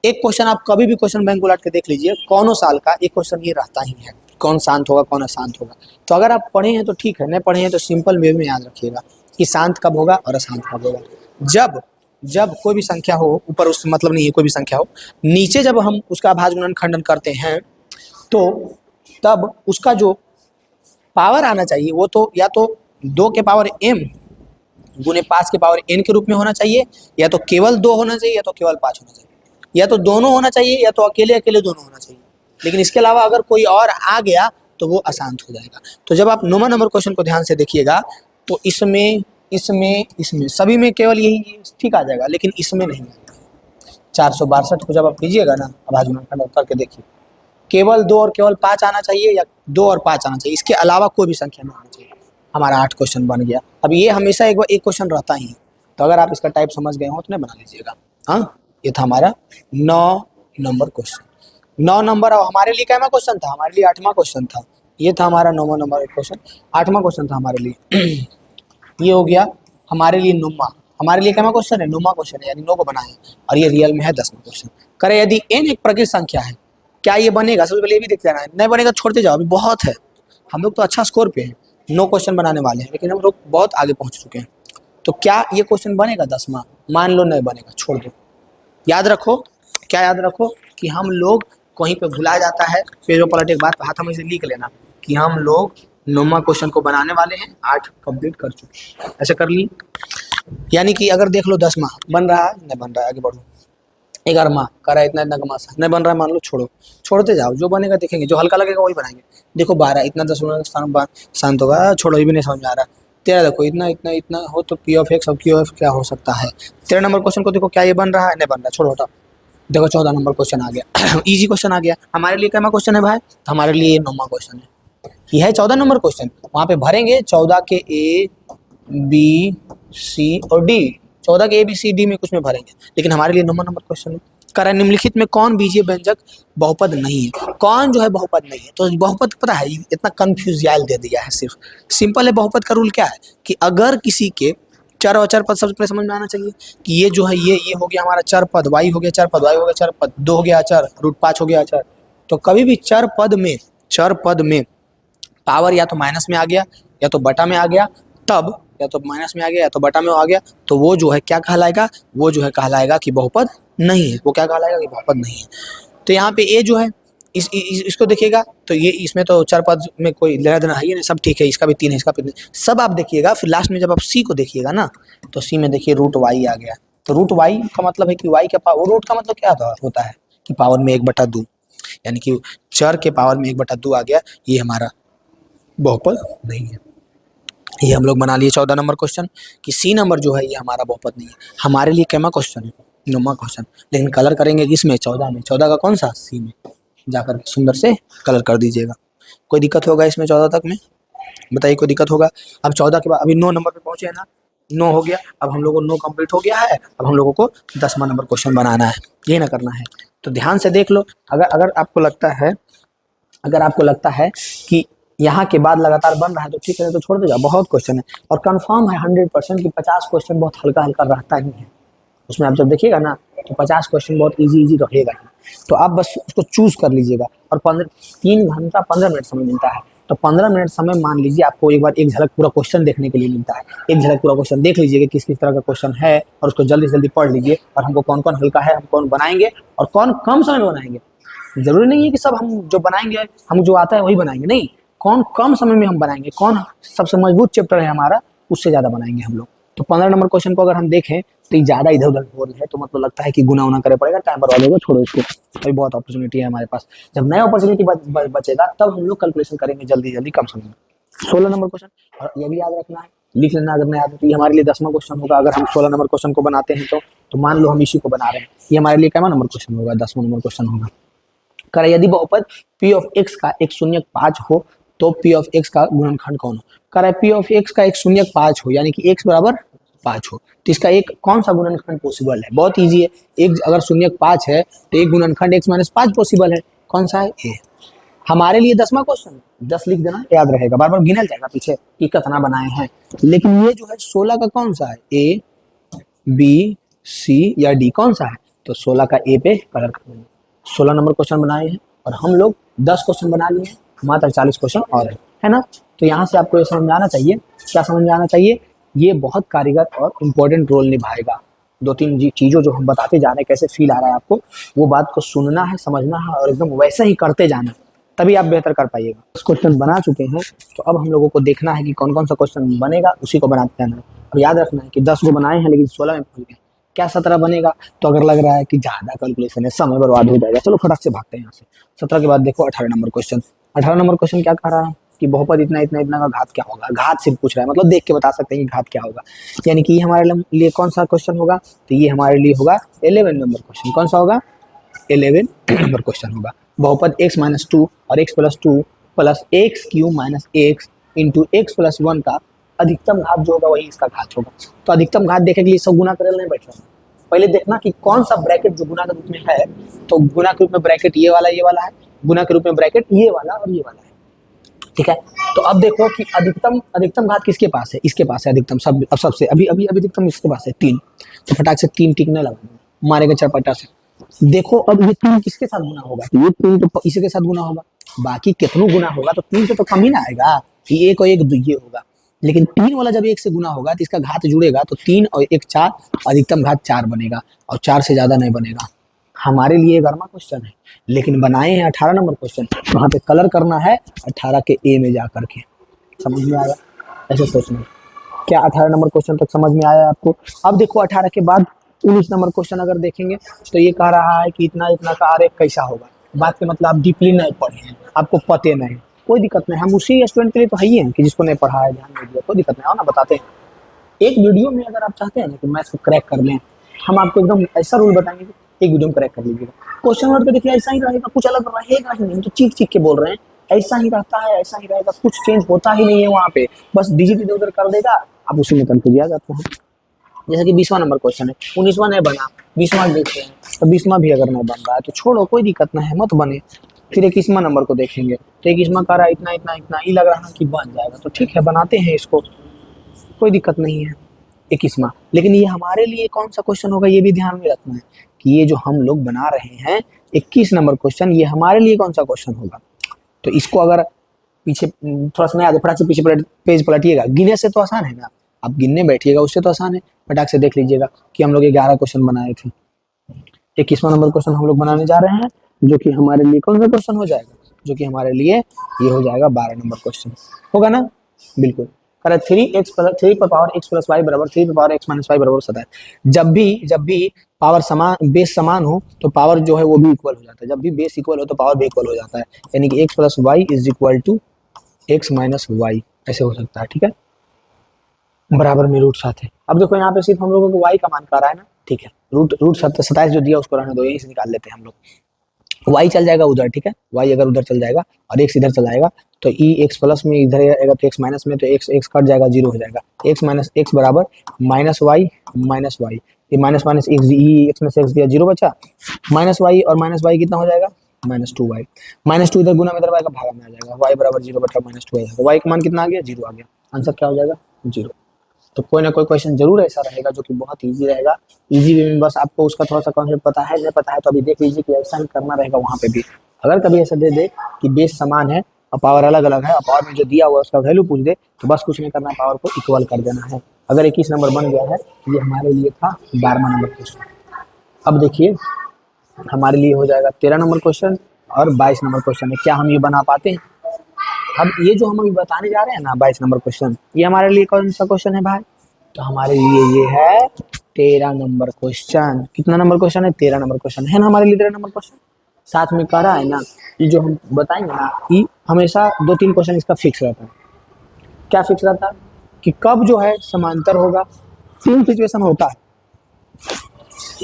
एक क्वेश्चन आप कभी भी क्वेश्चन बैंक उलट के देख लीजिए, कौनों साल का एक क्वेश्चन ये रहता ही है, कौन शांत होगा कौन अशांत होगा। तो अगर आप पढ़े हैं तो ठीक है, नहीं पढ़े हैं तो सिंपल वे में याद रखिएगा कि शांत कब होगा और अशांत कब होगा। जब कोई भी संख्या हो, ऊपर उस मतलब नहीं है कोई भी संख्या हो, नीचे जब हम उसका अभाज्य गुणनखंडन करते हैं तो तब उसका जो पावर आना चाहिए वो तो या तो 2 के पावर m गुने 5 के पावर n के रूप में होना चाहिए, या तो केवल 2 होना चाहिए या तो केवल 5 होना चाहिए, या तो दोनों होना चाहिए या तो अकेले अकेले दोनों होना चाहिए। लेकिन इसके अलावा अगर कोई और आ गया तो वो अशांत हो जाएगा। तो जब आप 9वां नंबर क्वेश्चन को ध्यान से देखिएगा तो इसमें सभी में केवल यही ठीक आ जाएगा, लेकिन इसमें नहीं आएगा। 462 को जब आप कीजिएगा ना अभाज्य गुणनखंडन करके देखिए, केवल 2 और केवल 5 आना चाहिए या 2 और 5 आना चाहिए, इसके अलावा कोई भी संख्या नहीं आना चाहिए। हमारा 8 क्वेश्चन बन गया। अब ये हमेशा एक क्वेश्चन रहता ही, तो अगर आप इसका टाइप समझ गए हो तो नहीं बना लीजिएगा। हाँ, ये था हमारा 9 नंबर क्वेश्चन। 9 नंबर और हमारे लिए क्या क्वेश्चन था, हमारे लिए 8वां क्वेश्चन था। ये था हमारा 9वां नंबर क्वेश्चन, 8वां क्वेश्चन था हमारे लिए। ये हो गया हमारे लिए 9वां, हमारे लिए क्या क्वेश्चन है, 9वां क्वेश्चन है, यानी 9 को बनाए, और ये रियल में है 10वां क्वेश्चन। करे यदि n एक प्रकृत संख्या है, क्या ये बनेगा, सबसे पहले ये भी देखते रहना है, नहीं बनेगा छोड़ते जाओ, अभी बहुत है। हम लोग तो अच्छा स्कोर पे हैं, 9 क्वेश्चन बनाने वाले हैं, लेकिन हम लोग बहुत आगे पहुंच चुके हैं। तो क्या ये क्वेश्चन बनेगा 10वां, मान लो नहीं बनेगा छोड़ दो। याद रखो, क्या याद रखो कि हम लोग कहीं पे भुला जाता है, पेज पर पलट एक बात हाथ में से लिख लेना कि हम लोग 9वां क्वेश्चन को बनाने वाले हैं, 8 कंप्लीट कर चुके, ऐसे कर ली। यानी कि अगर देख लो 10वां बन रहा है, नहीं बन रहा है, आगे बढ़ो। 11वां करा इतना कमासा नहीं बन रहा है, मान लो छोड़ते जाओ, जो बनेगा देखेंगे, जो हल्का लगेगा वही बनाएंगे। देखो 12 इतना 10 स्थान शांत होगा, छोड़ो ये भी नहीं समझ में आ रहा। 13 देखो इतना इतना इतना हो तो पी ऑफ एक्स और क्यू ऑफ क्या हो सकता है। 13 नंबर क्वेश्चन को देखो क्या ये बन रहा है, नहीं बन रहा, छोड़ो हटाओ। देखो 14 नंबर क्वेश्चन आ गया इजी क्वेश्चन आ गया हमारे लिए। क्या क्वेश्चन है भाई, तो हमारे लिए ये 9वां क्वेश्चन है। ये है 14 नंबर क्वेश्चन, वहां पे भरेंगे 14 के ए बी सी और डी, 14 के ए बी सी डी में कुछ में भरेंगे, लेकिन हमारे लिए 9वां नंबर क्वेश्चन है। कह निम्नलिखित में कौन बीजीय व्यंजक बहुपद नहीं है, कौन जो है बहुपद नहीं है। तो बहुपद पता है इतना कंफ्यूजियल दे दिया है, सिर्फ सिंपल है। बहुपद का रूल क्या है कि अगर किसी के चर और चर पद, सबसे पहले समझ में आना चाहिए कि ये जो है ये हो गया हमारा चर पद, वाई हो गया चर पद, वाई हो गया चर पद, 2 हो गया अचर, √5 हो गया अचर। तो कभी भी चर पद में पावर या तो माइनस में आ गया या तो बटा में आ गया, तब या तो माइनस में आ गया या तो बटा में आ गया, तो वो जो है क्या कहलाएगा, वो जो है कहलाएगा कि बहुपद नहीं है। वो क्या कहलाएगा कि बहुपद नहीं है। तो यहाँ पे ए जो है इसको देखिएगा तो ये इसमें तो चार पद में कोई लेना देना है ही नहीं, सब ठीक है, इसका भी 3 है, इसका भी 3 सब आप देखिएगा। फिर लास्ट में जब आप सी को देखिएगा ना, तो सी में देखिए √y आ गया। तो √y का मतलब है कि y का पावर, रूट का मतलब क्या होता है कि पावर में 1/2, यानी कि चर के पावर में 1/2 आ गया, ये हमारा बहुपद नहीं है। ये हम लोग बना लिए 14 नंबर क्वेश्चन कि सी नंबर जो है ये हमारा बहुपद नहीं है। हमारे लिए कैमा क्वेश्चन है, 9वां क्वेश्चन, लेकिन कलर करेंगे इसमें 14 में, 14 का कौन सा, सी में जाकर सुंदर से कलर कर दीजिएगा। कोई दिक्कत होगा इसमें 14 तक में, बताइए कोई दिक्कत होगा। अब 14 के बाद अभी 9 नंबर पे पहुंचे हैं ना, 9 हो गया, अब हम लोगों को 9 कंप्लीट हो गया है। अब हम लोगों को 10वां नंबर क्वेश्चन बनाना है, ये ना करना है। तो ध्यान से देख लो, अगर आपको लगता है कि यहाँ के बाद लगातार बन रहा है तो ठीक है, तो छोड़ देगा। बहुत क्वेश्चन है और कंफर्म है 100% कि 50 क्वेश्चन बहुत हल्का हल्का रहता ही है उसमें। आप जब देखिएगा ना तो 50 क्वेश्चन बहुत इजी रहेगा ही। तो आप बस उसको चूज कर लीजिएगा। और 3 घंटा 15 मिनट समय मिलता है, तो 15 मिनट समय मान लीजिए आपको एक बार एक झलक पूरा क्वेश्चन देखने के लिए मिलता है। एक झलक पूरा क्वेश्चन देख लीजिएगा किस किस तरह का क्वेश्चन है, और उसको जल्दी जल्दी पढ़ लीजिए। और हमको कौन कौन हल्का है, हम कौन बनाएंगे और कौन कम समय में बनाएंगे। जरूरी नहीं है कि सब हम जो बनाएंगे, हम जो आता है वही बनाएंगे, नहीं, कौन कम समय में हम बनाएंगे, कौन सबसे मजबूत चैप्टर है हमारा, उससे ज़्यादा बनाएंगे हम लोग। तो 15 नंबर क्वेश्चन को अगर हम देखें तो ये ज़्यादा इधर उधर हो रही है, तो मतलब लगता है कि गुना उना करे पड़ेगा। टाइम पर वाले को छोड़ो इसको, अभी बहुत अपॉर्चुनिटी है हमारे पास। जब नया अपॉर्चुनिटी बचेगा तब हम लोग कैलकुलेशन करेंगे जल्दी जल्दी कम समय में। 16 नंबर क्वेश्चन, और ये भी याद रखना है, लिख लेना अगर नहीं याद, तो ये हमारे लिए 10वां क्वेश्चन होगा। अगर हम 16 नंबर क्वेश्चन को बनाते हैं तो मान लो हम इसी को बना रहे हैं, ये हमारे लिए क्या नंबर क्वेश्चन होगा, 10वां नंबर क्वेश्चन होगा। करे यदि बहुपद p ऑफ x का एक शून्यक 5 हो तो p ऑफ x का गुणनखंड कौन हो। करे p ऑफ x का एक शून्यक 5 हो, यानी कि x बराबर 5 हो, तो इसका एक कौन सा गुणनखंड पॉसिबल है। बहुत इजी है, एक अगर शून्यक 5 है तो एक गुणनखंड x - 5 पॉसिबल है। कौन सा है, ए। हमारे लिए 10वां क्वेश्चन, 10 लिख देना, याद रहेगा, बार बार गिनल जाएगा पीछे कि कितना बनाए हैं। लेकिन ये जो है 16 का कौन सा है, ए बी सी या डी, कौन सा है, तो 16 का ए पे कलर कर देंगे। 16 नंबर क्वेश्चन बनाए हैं और हम लोग 10 क्वेश्चन बना लिए हैं, मात्र 40 क्वेश्चन और है ना। तो यहाँ से आपको ये समझ में आना चाहिए, क्या समझ में आना चाहिए, ये बहुत कारीगर और इम्पोर्टेंट रोल निभाएगा। 2-3 चीज़ों जो हम बताते जा रहे हैं, कैसे फील आ रहा है आपको, वो बात को सुनना है, समझना है और एकदम वैसे ही करते जाना, तभी आप बेहतर कर पाइएगा। 10 क्वेश्चन बना चुके हैं, तो अब हम लोगों को देखना है कि कौन कौन सा क्वेश्चन बनेगा, उसी को बनाते जाना है। अब याद रखना है कि 10 को बनाए हैं लेकिन 16 में भूल गए, क्या 17 बनेगा। तो अगर लग रहा है कि ज़्यादा कैलकुलेशन है, समय बर्बाद हो जाएगा, चलो फटाक से भागते हैं यहाँ से। 17 के बाद देखो 18 नंबर क्वेश्चन। 18 नंबर क्वेश्चन क्या कह रहा है कि बहुपद इतना इतना इतना का घात क्या होगा। घात सिर्फ पूछ रहा है, मतलब देख के बता सकते हैं कि घात क्या होगा। यानी कि ये हमारे लिए कौन सा क्वेश्चन होगा, तो ये हमारे लिए होगा 11 नंबर क्वेश्चन। कौन सा होगा, 11 नंबर क्वेश्चन होगा। बहुपद x - 2 और x + 2 plus x³ - x into x + 1 का अधिकतम घात जो होगा वही इसका घात होगा। तो अधिकतम घात देखने के लिए सब गुना करे नहीं बैठ रहा है, पहले देखना कि कौन सा ब्रैकेट जो गुना के रूप में है। तो गुना के रूप में ब्रैकेट ये वाला है, गुना के रूप में ब्रैकेट ये वाला और ये वाला है, ठीक है। तो अब देखो कि अधिकतम घात किसके पास है, इसके पास है अधिकतम। सब अब सबसे अभी अधिकतम इसके पास है 3, तो फटाक से 3 टिक नहीं लगा, मारेगा चरपटा से। देखो अब ये 3 किसके साथ गुना होगा, ये 3 तो इसी के साथ गुना होगा, बाकी कितनों गुना होगा तो 3 से तो कम ही ना आएगा, कि 1 और 1 2 ये होगा। लेकिन 3 वाला जब 1 से गुना होगा तो इसका घात जुड़ेगा, तो 3 और 1 4, अधिकतम घात 4 बनेगा और 4 से ज़्यादा नहीं बनेगा। हमारे लिए 11वां क्वेश्चन है, लेकिन बनाए हैं 18 नंबर क्वेश्चन। वहाँ पे कलर करना है 18 के ए में जा करके, समझ में आया, ऐसे सोचना। क्या 18 नंबर क्वेश्चन तक समझ में आया आपको। अब देखो 18 के बाद 19 नंबर क्वेश्चन अगर देखेंगे तो ये कह रहा है कि इतना इतना का आरेख कैसा होगा। बात के मतलब आप डीपली नहीं पढ़े हैं, आपको पते नहीं, कोई दिक्कत नहीं, हम उसी स्टूडेंट के लिए तो है ही हैं कि जिसको नहीं पढ़ा है, ध्यान नहीं दिया, कोई दिक्कत नहीं, आओ ना बताते हैं। एक वीडियो में अगर आप चाहते हैं ना कि मैथ्स को क्रैक कर लें, हम आपको एकदम ऐसा रूल बताएंगे कि एक वीडियो में क्रैक कर लीजिएगा। क्वेश्चन वर्ड पे देखिए ऐसा ही रहेगा, कुछ अलग रहेगा ही नहीं, हम तो चीख चीख के बोल रहे हैं, ऐसा ही रहता है, ऐसा ही रहेगा, कुछ चेंज होता ही नहीं है वहाँ पे, बस डिजिट इधर उधर कर देगा, आप उसी में कंफ्यूज आ जाते हैं। जैसे कि 20वां नंबर क्वेश्चन है, 19वां नहीं बना, 20वां देखते हैं, तो 20वां भी अगर नहीं बन रहा है तो छोड़ो, कोई दिक्कत नहीं है, मत बने। फिर 21वां नंबर को देखेंगे, तो 21वां कह रहा है इतना इतना इतना, ये लग रहा है कि बन जाएगा, तो ठीक है बनाते हैं इसको, कोई दिक्कत नहीं है। 21वां, लेकिन ये हमारे लिए कौन सा क्वेश्चन होगा ये भी ध्यान में रखना है कि ये जो हम लोग बना रहे हैं 21 नंबर क्वेश्चन, ये हमारे लिए कौन सा क्वेश्चन होगा। तो इसको अगर पीछे थोड़ा सा याद फटाक से पीछे पेज पलटिएगा, गिने से तो आसान है ना, आप गिनने बैठिएगा उससे तो आसान है, फटाक से देख लीजिएगा कि हम लोग 11 क्वेश्चन बनाए थे। 21वां नंबर क्वेश्चन हम लोग बनाने जा रहे हैं, जो कि हमारे लिए कौन सा क्वेश्चन हो जाएगा, जो कि हमारे लिए ये हो जाएगा 12 नंबर क्वेश्चन, होगा ना, बिल्कुल। 3 पर पावर x प्लस वाई बराबर 3 पर पावर x माइनस वाई बराबर 27। जब भी पावर समान, बेस समान हो तो पावर जो है वो भी इक्वल हो जाता है, जब भी बेस इक्वल हो तो पावर भी इक्वल हो जाता है, यानी कि x plus Y is equal to x minus Y, ऐसे हो सकता है, ठीक है, बराबर में रूट 7 है। अब देखो यहाँ पे सिर्फ हम लोगों को y का मान कर रहा है ना, ठीक है, रूट 27 जो दिया उसको रहने दो, यहीं से निकाल लेते हैं हम लोग, y चल जाएगा उधर, ठीक है, y अगर उधर चल जाएगा और x इधर चल जाएगा तो ई एक्स प्लस में इधर आएगा तो x माइनस में, तो x कट जाएगा, जीरो हो जाएगा, x माइनस एक्स बराबर माइनस वाई, ये माइनस माइनस एक्स में से एक्स दिया, जीरो बचा, माइनस वाई और माइनस वाई कितना हो जाएगा, -2y, -2 इधर गुना में इधर आएगा, भागा में आ जाएगा, y बराबर 0 बटा -2 आएगा, y का मान कितना आ गया, 0 आ गया, आंसर क्या हो जाएगा, 0। तो कोई ना कोई क्वेश्चन जरूर ऐसा रहेगा जो कि बहुत इजी रहेगा, इजी वे में, बस आपको उसका थोड़ा सा कॉन्सेप्ट पता है, नहीं पता है तो अभी देख लीजिए कि ऐसा ही करना रहेगा वहाँ पे भी। अगर कभी ऐसा दे दे कि बेस समान है और पावर अलग अलग है और पावर में जो दिया हुआ है उसका वैल्यू पूछ दे, तो बस कुछ नहीं करना है, पावर को इक्वल कर देना है। अगर 21 नंबर बन गया है, ये हमारे लिए था 12वां नंबर क्वेश्चन। अब देखिए हमारे लिए हो जाएगा 13 नंबर क्वेश्चन और 22 नंबर क्वेश्चन है, क्या हम ये बना पाते हैं। अब ये जो हम अभी बताने जा रहे हैं ना 22 नंबर क्वेश्चन, ये हमारे लिए कौन सा क्वेश्चन है भाई, तो हमारे लिए ये है 13 नंबर क्वेश्चन। कितना नंबर क्वेश्चन है, 13 नंबर क्वेश्चन है ना हमारे लिए 13 नंबर क्वेश्चन। साथ में कह रहा है ना, ये जो हम बताएंगे ना, ये हमेशा 2-3 क्वेश्चन इसका फिक्स रहता है। क्या फिक्स रहता है कि कब जो है समांतर होगा, 3 सिचुएशन होता है,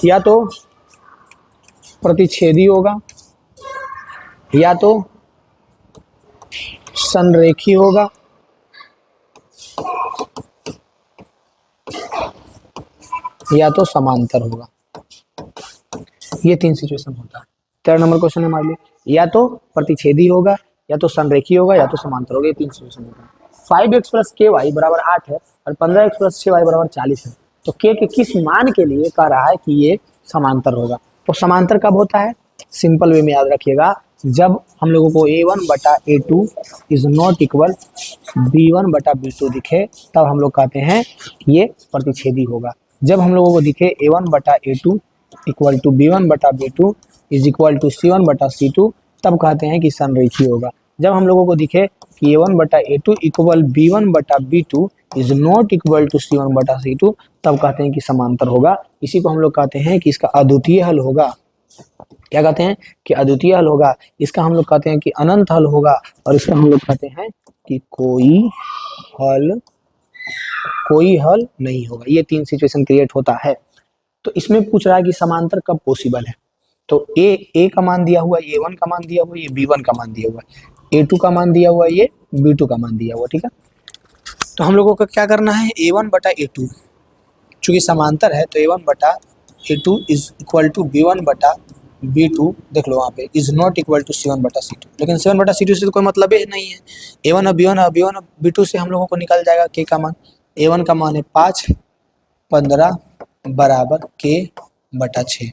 या तो प्रतिच्छेदी होगा, या तो संरेखी होगा, या तो समांतर होगा। ये 3 सिचुएशन होता है। 13 नंबर क्वेश्चन है हमारे लिए, या तो प्रतिच्छेदी होगा, या तो संरेखी होगा, या तो समांतर होगा, ये 3 सिचुएशन होता है। 5x प्लस के वाई बराबर 8 है और 15x प्लस 6y बराबर 40 है, तो के किस मान के लिए कह रहा है कि ये समांतर होगा। तो समांतर कब होता है, सिंपल वे में याद रखिएगा, जब हम लोगों को a1 बटा a2 is not equal b1 बटा b2 दिखे, तब हम लोग कहते हैं कि ये प्रतिच्छेदी होगा। जब हम लोगों को दिखे a1 बटा a2 इक्वल टू b1 बटा b2 is equal to c1 बटा c2, तब कहते हैं कि संरेखी होगा। जब हम लोगों को दिखे कि a1 बटा a2 इक्वल b1 बटा b2 is not equal to c1 बटा c2, तब कहते हैं कि समांतर होगा। इसी को हम लोग कहते हैं कि इसका अद्वितीय हल होगा। क्या कहते हैं कि अद्वितीय हल होगा, इसका हम लोग कहते हैं कि अनंत हल होगा, और इसका हम लोग कहते हैं कि कोई हल नहीं होगा। ये 3 सिचुएशन क्रिएट होता है। तो इसमें पूछ रहा है कि समांतर कब पॉसिबल है, तो ए का मान दिया हुआ है, a1 का मान दिया हुआ है, ये b1 का मान दिया हुआ है, a2 का मान दिया हुआ है, ये b2 का मान दिया हुआ है, ठीक है। तो हम लोगों को क्या करना है, a1 बटा a2, चूंकि समांतर है तो a1 बटा a2 is equal to b1 बटा b2, देख लो वहाँ पे is not equal to c1 बटा c2, लेकिन c1 बटा c2 से तो कोई मतलब ही नहीं है। a1 और b1 और b1 और b2 से हम लोगों को निकल जाएगा k का मान, a1 का मान है 5, 15 बराबर k बटा 6,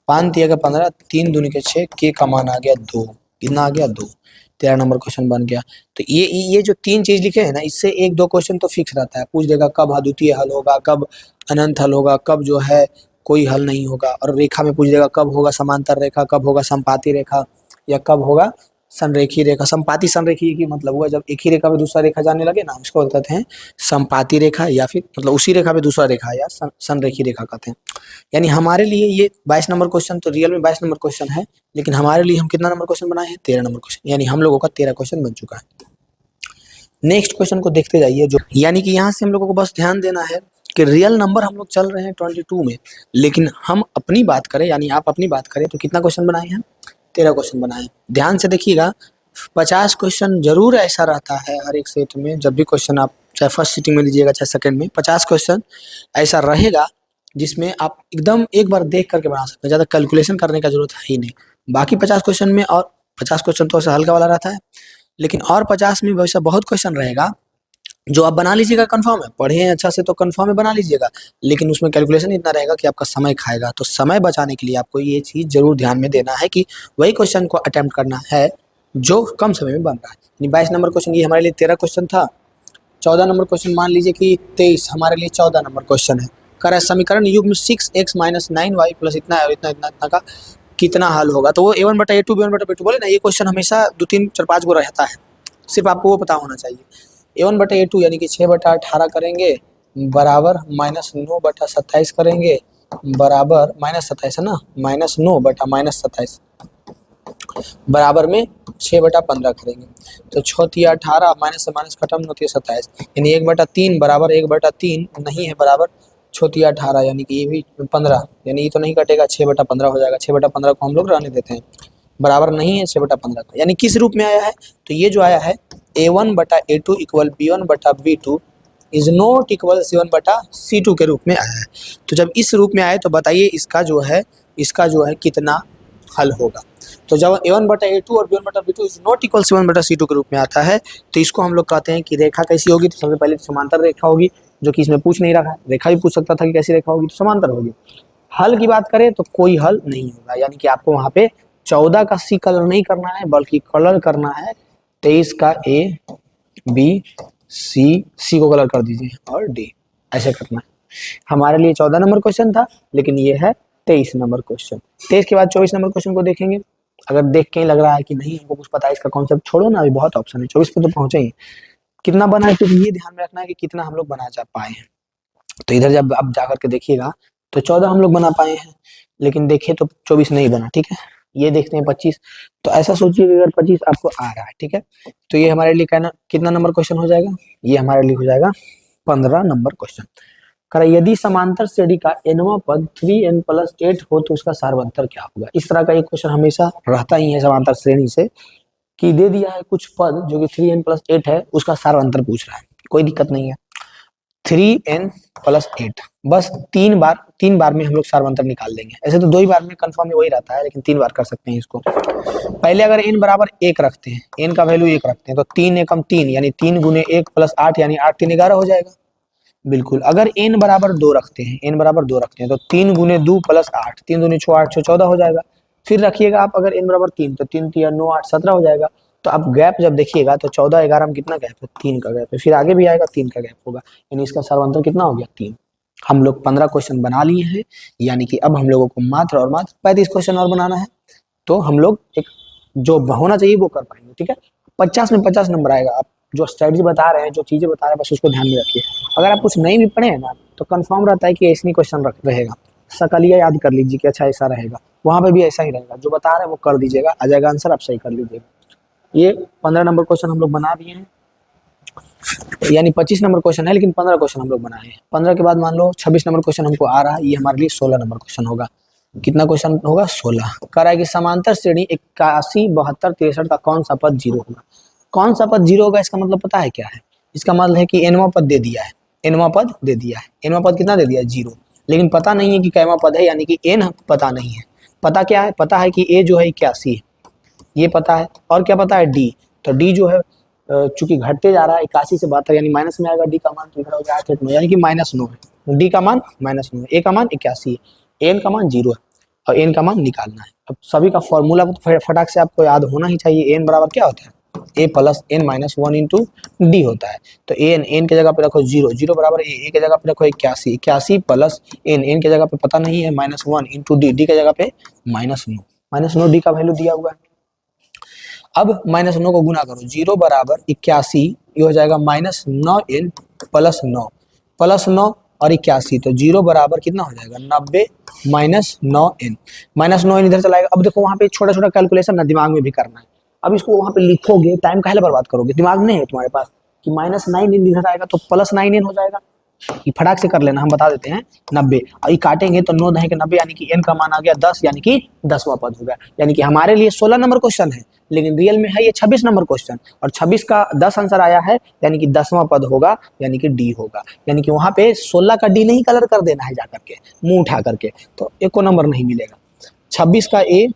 5 दिया गया 15, 3 दूनी के 6, k का मान आ गया 2, कितना आ गया 2। 13 नंबर क्वेश्चन बन गया। तो ये जो 3 चीज लिखे हैं ना, इससे 1-2 क्वेश्चन तो फिक्स रहता है, पूछ देगा कब अद्वितीय हल होगा, कब अनंत हल होगा, कब जो है कोई हल नहीं होगा, और रेखा में पूछ देगा कब होगा समांतर रेखा, कब होगा समपाती रेखा, या कब होगा संरेखी रेखा, संपाती संरेखी की मतलब हुआ जब एक ही रेखा पे दूसरा रेखा जाने लगे ना, उसको कहते हैं संपाती रेखा, या फिर मतलब उसी रेखा पे दूसरा रेखा या संरेखी रेखा कहते हैं। यानी हमारे लिए ये 22 नंबर क्वेश्चन तो रियल में 22 नंबर क्वेश्चन है, लेकिन हमारे लिए हम कितना नंबर क्वेश्चन बनाए हैं, 13 नंबर क्वेश्चन, यानी हम लोगों का 13 क्वेश्चन बन चुका है। नेक्स्ट क्वेश्चन को देखते जाइए, जो यानी कि यहाँ से हम लोगों को बस ध्यान देना है कि रियल नंबर हम लोग चल रहे हैं 22 में, लेकिन हम अपनी बात करें, यानी आप अपनी बात करें तो कितना क्वेश्चन बनाए हैं, 13 क्वेश्चन बनाए हैं। ध्यान से देखिएगा, 50 क्वेश्चन जरूर ऐसा रहता है हर एक सेट में, जब भी क्वेश्चन आप चाहे फर्स्ट सीटिंग में लीजिएगा चाहे सेकंड में, 50 क्वेश्चन ऐसा रहेगा जिसमें आप एकदम एक बार देख करके बना सकते हैं, ज़्यादा कैलकुलेशन करने का जरूरत है ही नहीं। बाकी 50 क्वेश्चन में, और 50 क्वेश्चन तो ऐसा हल्का वाला रहता है, लेकिन और 50 में वैसा बहुत क्वेश्चन रहेगा जो आप बना लीजिएगा, कंफर्म है, पढ़े हैं अच्छा से तो कंफर्म है बना लीजिएगा, लेकिन उसमें कैलकुलेशन इतना रहेगा कि आपका समय खाएगा। तो समय बचाने के लिए आपको ये चीज़ जरूर ध्यान में देना है कि वही क्वेश्चन को अटेम्प्ट करना है जो कम समय में बन रहा है। यानी 22 नंबर क्वेश्चन ये हमारे लिए 13 क्वेश्चन था। 14 नंबर क्वेश्चन मान लीजिए कि 23 हमारे लिए 14 नंबर क्वेश्चन है। कह रहा है समीकरण युग्म 6x - 9y प्लस इतना है और इतना इतना इतना का कितना हल होगा। तो वो a1/a2 b1/b2 बोले ना, ये क्वेश्चन हमेशा 2 3 4 5 गो रहता है, सिर्फ आपको वो पता होना चाहिए। a1/a2 यानी कि 6/18 करेंगे बराबर -9/27 करेंगे बराबर -27 है ना, -9/-27 बराबर में 6/15 करेंगे। तो 6×3 = 18, माइनस से माइनस खत्म, 9×3 = 27, यानी 1/3 बराबर 1/3 नहीं है बराबर 6×3 = 18, यानी कि ये भी 15, यानी ये तो नहीं कटेगा, 6/15 हो जाएगा। 6/15 को हम लोग रहने देते हैं, बराबर नहीं है 6/15 का। यानी किस रूप में आया है, तो ये जो आया है a1/a2 = b1/b2 is not equal c1/c2 के रूप में आया है। तो जब इस रूप में आए तो बताइए इसका जो है कितना हल होगा। तो जब a1/a2 और b1/b2 is not equal c1/c2 के रूप में आता है, तो इसको हम लोग कहते हैं कि रेखा कैसी होगी। तो सबसे पहले समांतर रेखा होगी, जो कि इसमें पूछ नहीं रहा है, रेखा भी पूछ सकता था कि कैसी रेखा होगी, तो समांतर होगी। हल की बात करें तो कोई हल नहीं होगा, यानी कि आपको वहां पे 14 का सी कलर नहीं करना है, बल्कि कलर करना है 23 का ए बी सी को कलर कर दीजिए और डी, ऐसे करना है। हमारे लिए 14 नंबर क्वेश्चन था, लेकिन ये है 23 नंबर क्वेश्चन। 23 के बाद 24 नंबर क्वेश्चन को देखेंगे। अगर देख के ही लग रहा है कि नहीं हमको कुछ पता है इसका कॉन्सेप्ट, छोड़ो ना, अभी बहुत ऑप्शन है, 24 पे तो पहुंचे ही। कितना बना है तो ये ध्यान में रखना है कि कितना हम लोग बना पाए हैं। तो इधर जब आप जाकर के देखिएगा तो 14 हम लोग बना पाए हैं, लेकिन देखे तो 24 नहीं बना, ठीक है। ये देखते हैं 25, तो ऐसा सोचिए कि अगर 25 आपको आ रहा है, ठीक है, तो ये हमारे लिए कितना नंबर क्वेश्चन हो जाएगा, ये हमारे लिए हो जाएगा 15 नंबर क्वेश्चन। करा यदि समांतर श्रेणी का nवां पद 3n + 8 हो तो उसका सार्वंतर क्या होगा। इस तरह का एक क्वेश्चन हमेशा रहता ही है समांतर श्रेणी से, कि दे दिया है कुछ पद जो कि 3n + 8 है, उसका सार्वंतर पूछ रहा है। कोई दिक्कत नहीं है, 3n + 8 बस 3 बार में हम लोग सार्वंतर निकाल लेंगे। ऐसे तो 2 ही बार में कंफर्म वही रहता है, लेकिन 3 बार कर सकते हैं इसको। पहले अगर n बराबर 1 रखते हैं, n का वैल्यू 1 रखते हैं, तो 3 एकम 3 यानी 3 × 1 + 8 यानी 8 3 11 हो जाएगा। बिल्कुल। अगर n बराबर 2 रखते हैं, n बराबर 2 रखते हैं, तो 3 × 2 + 8, 3 दूनी 6 8 6 14 हो जाएगा। फिर रखिएगा आप अगर n बराबर 3, तो 3 3 9 8 17 हो जाएगा। तो आप गैप जब देखिएगा तो 14 11 में कितना गैप है, 3 का गैप है। फिर आगे भी आएगा 3 का गैप होगा, यानी इसका सार्वंतर कितना हो गया, 3। हम लोग 15 क्वेश्चन बना लिए हैं, यानी कि अब हम लोगों को मात्र और मात्र 35 क्वेश्चन और बनाना है, तो हम लोग एक जो होना चाहिए वो कर पाएंगे, ठीक है। 50 में 50 नंबर आएगा। आप जो स्ट्रेटजी बता रहे हैं, जो चीजें बता रहे हैं, बस उसको ध्यान में रखिए। अगर आप कुछ नहीं भी पढ़े हैं ना, तो कंफर्म रहता है कि ऐसा ही क्वेश्चन रहेगा। सकलिया याद कर लीजिए कि अच्छा ऐसा रहेगा, वहां पे भी ऐसा ही रहेगा, जो बता रहे हैं वो कर दीजिएगा, आ जाएगा आंसर, आप सही कर लीजिएगा। ये 15 नंबर क्वेश्चन हम लोग बना दिए हैं, यानी 25 नंबर क्वेश्चन है, लेकिन 15 क्वेश्चन हम लोग बनाए हैं। 15 के बाद मान लो 26 नंबर क्वेश्चन हमको आ रहा है, ये हमारे लिए 16 नंबर क्वेश्चन होगा। कितना क्वेश्चन होगा, 16। कह रहा है कि समांतर श्रेणी 81 72 63 का कौन सा पद 0 होगा। कौन सा पद 0 होगा, इसका मतलब पता है क्या है, इसका मतलब है कि nवां पद दे दिया है, nवां पद दे दिया है, nवां पद कितना दे दिया है, 0, लेकिन पता नहीं है कि कैवां पद है, यानी कि n पता नहीं है। पता क्या है, पता है कि a जो है 81 है, ये पता है, और क्या पता है, d। तो d जो है चूंकि घटते जा रहा है 81 से 72, यानी माइनस में आएगा, d का मान तो इधर हो जाएगा 8 9, यानी कि -9 है, d का मान -9 है, a का मान 81 है, n का मान 0 है, और n का मान निकालना है। अब सभी का फॉर्मूला फटाक से आपको याद होना ही चाहिए। n बराबर क्या होता है, a + n - 1 × d होता है। तो n के जगह पे रखो 0, 0 बराबर a के जगह पे रखो 81, 81 + n के जगह पे पता नहीं है -1 × d, d के जगह पे -9 d का वैल्यू दिया हुआ है। अब -9 को गुना करो, 0 बराबर 81, ये हो जाएगा -9n प्लस 9 प्लस 9 और 81, तो 0 बराबर कितना हो जाएगा 90 -9n। -9n इधर चलाएगा। अब देखो वहाँ पे छोटा छोटा कैलकुलेशन ना दिमाग में भी करना है। अब इसको वहाँ पे लिखोगे, टाइम काहे बर्बाद करोगे, दिमाग नहीं है तुम्हारे पास कि -9n इधर आएगा तो +9n हो जाएगा। ये फटाक से कर लेना, हम बता देते हैं 90, और ये काटेंगे तो 9 दहे के 90, यानी कि n का मान आ गया 10, यानी कि 10वां पद हो गया। यानी कि हमारे लिए 16 नंबर क्वेश्चन है, लेकिन रियल में है ये 26 नंबर क्वेश्चन, और 26 का 10 आंसर आया है, यानी कि 10वां पद होगा, यानी कि डी होगा। यानी कि वहां पे 16 का डी नहीं कलर कर देना है जा करके, मुंह उठा करके, तो एक को नंबर नहीं मिलेगा। 26 का ए,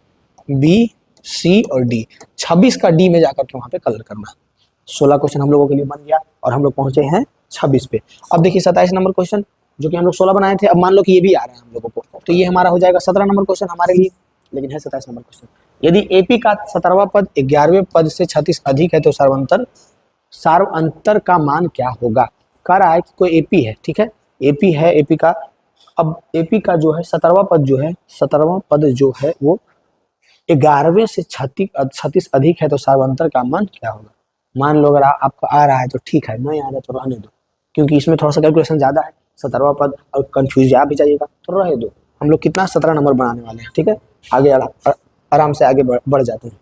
बी, सी और डी, 26 का डी में जाकर के वहां पे कलर करना। 16 क्वेश्चन हम लोगों के लिए बन गया और हम लोग पहुंचे हैं 26 पे। अब देखिए 27 नंबर क्वेश्चन, जो कि हम लोग 16 बनाए थे, अब मान लो कि ये भी आ रहा है हम लोगों को, तो ये हमारा हो जाएगा 17 नंबर क्वेश्चन हमारे लिए, लेकिन है 27 नंबर क्वेश्चन। यदि एपी का 17वां पद 11वें पद से 36 अधिक है तो सार्वअंतर का मान क्या होगा। कह रहा है कि कोई एपी है, ठीक है, एपी है, एपी का, अब एपी का जो है 17वां पद जो है, 17वां पद जो है वो 11वें से 36 अधिक है तो सार्वअंतर का मान क्या होगा। मान लो अगर आपको आ रहा है तो ठीक है, नहीं आ रहा तो रहने दो, क्योंकि इसमें थोड़ा सा कैलकुलेशन ज़्यादा है, 17वां पद और कंफ्यूज आप भी जाइएगा तो रहे दो। हम लोग कितना 17 नंबर बनाने वाले हैं, ठीक है, आगे आराम से आगे बढ़ जाते हैं।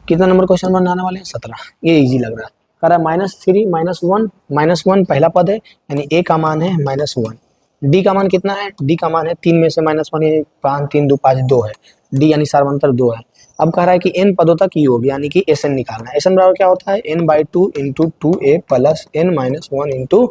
कितना नंबर क्वेश्चन बनाने वाले हैं 17, ये इजी लग रहा है। कह रहा है -3 -1 पहला पद है, यानी ए का मान है -1, डी का मान कितना है, डी का मान है 3 में से -1, यानी 5 3 2 5 2 है, डी यानी सार्वंतर 2 है। अब कह रहा है कि n पदों तक योग, यानी कि एस एन निकालना है। एस एन बराबर क्या होता है, n/2 × 2a plus n-1 ×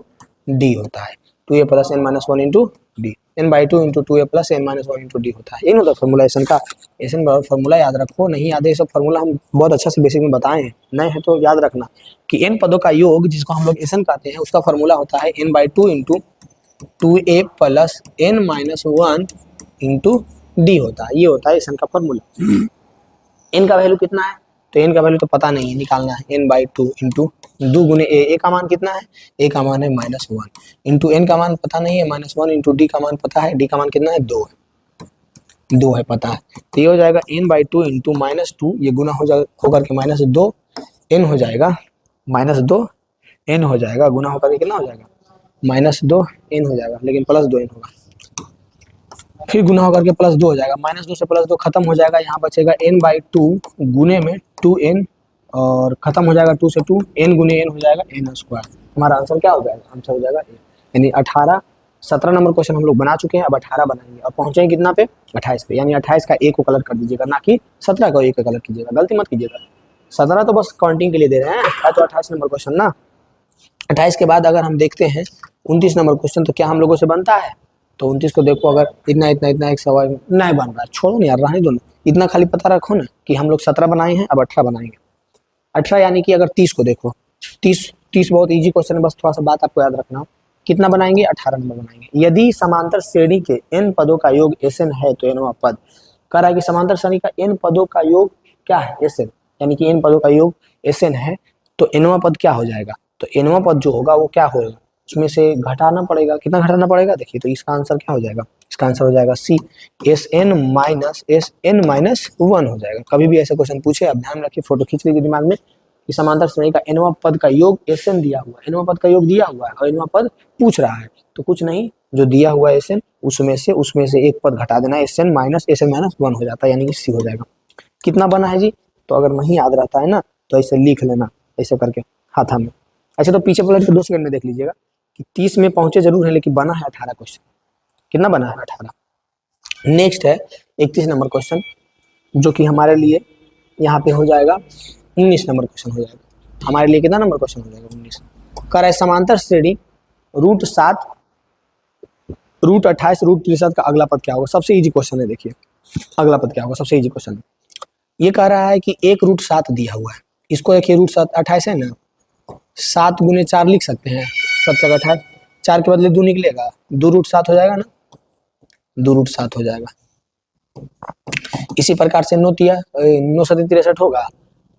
d होता है, 2a plus n-1 × d, n/2 × 2a plus n-1 × d होता है। ये ना फॉर्मूला एस एन का, एस एन बराबर फॉर्मूला याद रखो, नहीं याद है ये सब फॉर्मूला हम बहुत अच्छा से बेसिक में बताए हैं, नए हैं तो याद रखना कि n पदों का योग जिसको हम लोग एस एन कहते हैं, उसका फॉर्मूला होता है n/2 × 2a plus n-1 × d होता है। ये होता है एस एन का फॉर्मूला। n का वैल्यू कितना है, तो n का वैल्यू तो पता नहीं है, निकालना है n/2 × 2 गुने a का मान कितना है, a का मान है -1 इंटू n का मान पता नहीं है, -1 × d का मान पता है, d का मान कितना है 2 है, 2 है पता है, तो ये हो जाएगा n/2 × -2, ये गुना हो जाएगा होकर के -2 n हो जाएगा, -2 n हो जाएगा, गुना होकर के कितना हो जाएगा -2 n हो जाएगा, लेकिन +2 n होगा, फिर गुना होकर के +2 हो जाएगा, -2 से +2 खत्म हो जाएगा, यहाँ बचेगा n/2 गुने में 2n, और खत्म हो जाएगा 2 से 2, n गुने n हो जाएगा n²। हमारा आंसर क्या हो जाएगा, आंसर हो जाएगा a, यानी 18 17 नंबर क्वेश्चन हम लोग बना चुके हैं, अब 18 बनाएंगे और पहुंचेंगे कितना पे 28 पे, यानी 28 का a को कलर कर दीजिएगा, ना कि 17 का a का कलर कीजिएगा, गलती मत कीजिएगा। 17 तो बस काउंटिंग के लिए दे रहे हैं, तो 28 नंबर क्वेश्चन ना। 28 के बाद अगर हम देखते हैं 29 नंबर क्वेश्चन, तो क्या हम लोगों से बनता है, तो 29 को देखो, अगर इतना इतना इतना एक सवाल नहीं बन रहा है, छोड़ो नहीं यार, रहने दो ना, इतना खाली पता रखो ना कि हम लोग 17 बनाए हैं, अब 18 बनाएंगे। 18 यानी कि अगर 30 को देखो, 30 बहुत इजी क्वेश्चन है, बस थोड़ा सा बात आपको याद रखना। कितना बनाएंगे, 18 नंबर बनाएंगे। यदि समांतर श्रेणी के n पदों का योग Sn है तो nवां पद, कह रहा है कि समांतर श्रेणी का n पदों का योग क्या है Sn, यानी कि n पदों का योग Sn है, तो nवां पद क्या हो जाएगा, तो nवां पद जो होगा वो क्या होगा, उसमें से घटाना पड़ेगा, कितना घटाना पड़ेगा, देखिए तो इसका आंसर क्या हो जाएगा, इसका आंसर हो जाएगा सी, Sn-1 हो जाएगा। कभी भी ऐसे क्वेश्चन पूछे आप ध्यान रखिए, फोटो खींच लीजिए दिमाग में कि समांतर श्रेणी का nवां पद का योग Sn दिया हुआ है, nवां पद का योग दिया हुआ है और nवां पद पूछ रहा है, तो कुछ नहीं, जो दिया हुआ है Sn उसमें से एक पद घटा देना है, Sn-1 हो जाता है, यानी कि सी हो जाएगा। कितना बना है जी, तो अगर नहीं याद रहता है ना तो ऐसे लिख लेना, ऐसे करके हाथा में। अच्छा तो पीछे पलट के 2 सेकंड में देख लीजिएगा कि 30 में पहुंचे जरूर है, लेकिन बना है 18 क्वेश्चन। कितना बना है 18। नेक्स्ट है 31 नंबर क्वेश्चन, जो कि हमारे लिए यहाँ पे हो जाएगा 19 नंबर क्वेश्चन हो जाएगा। हमारे लिए कितना नंबर क्वेश्चन हो जाएगा 19। कह रहा है समांतर श्रेणी √7 √28 √63 का अगला पद क्या होगा। सबसे इजी क्वेश्चन है, देखिए अगला पद क्या होगा, सबसे इजी क्वेश्चन है। ये कह रहा है कि 1 √7 दिया हुआ है, इसको देखिए √7 28 है ना, 7 गुने 4 लिख सकते हैं, 7 जगह 28, 4 के बदले 2 निकलेगा, 2 √7 हो जाएगा ना, 2 √7 हो जाएगा। इसी प्रकार से 9 7 63 होगा,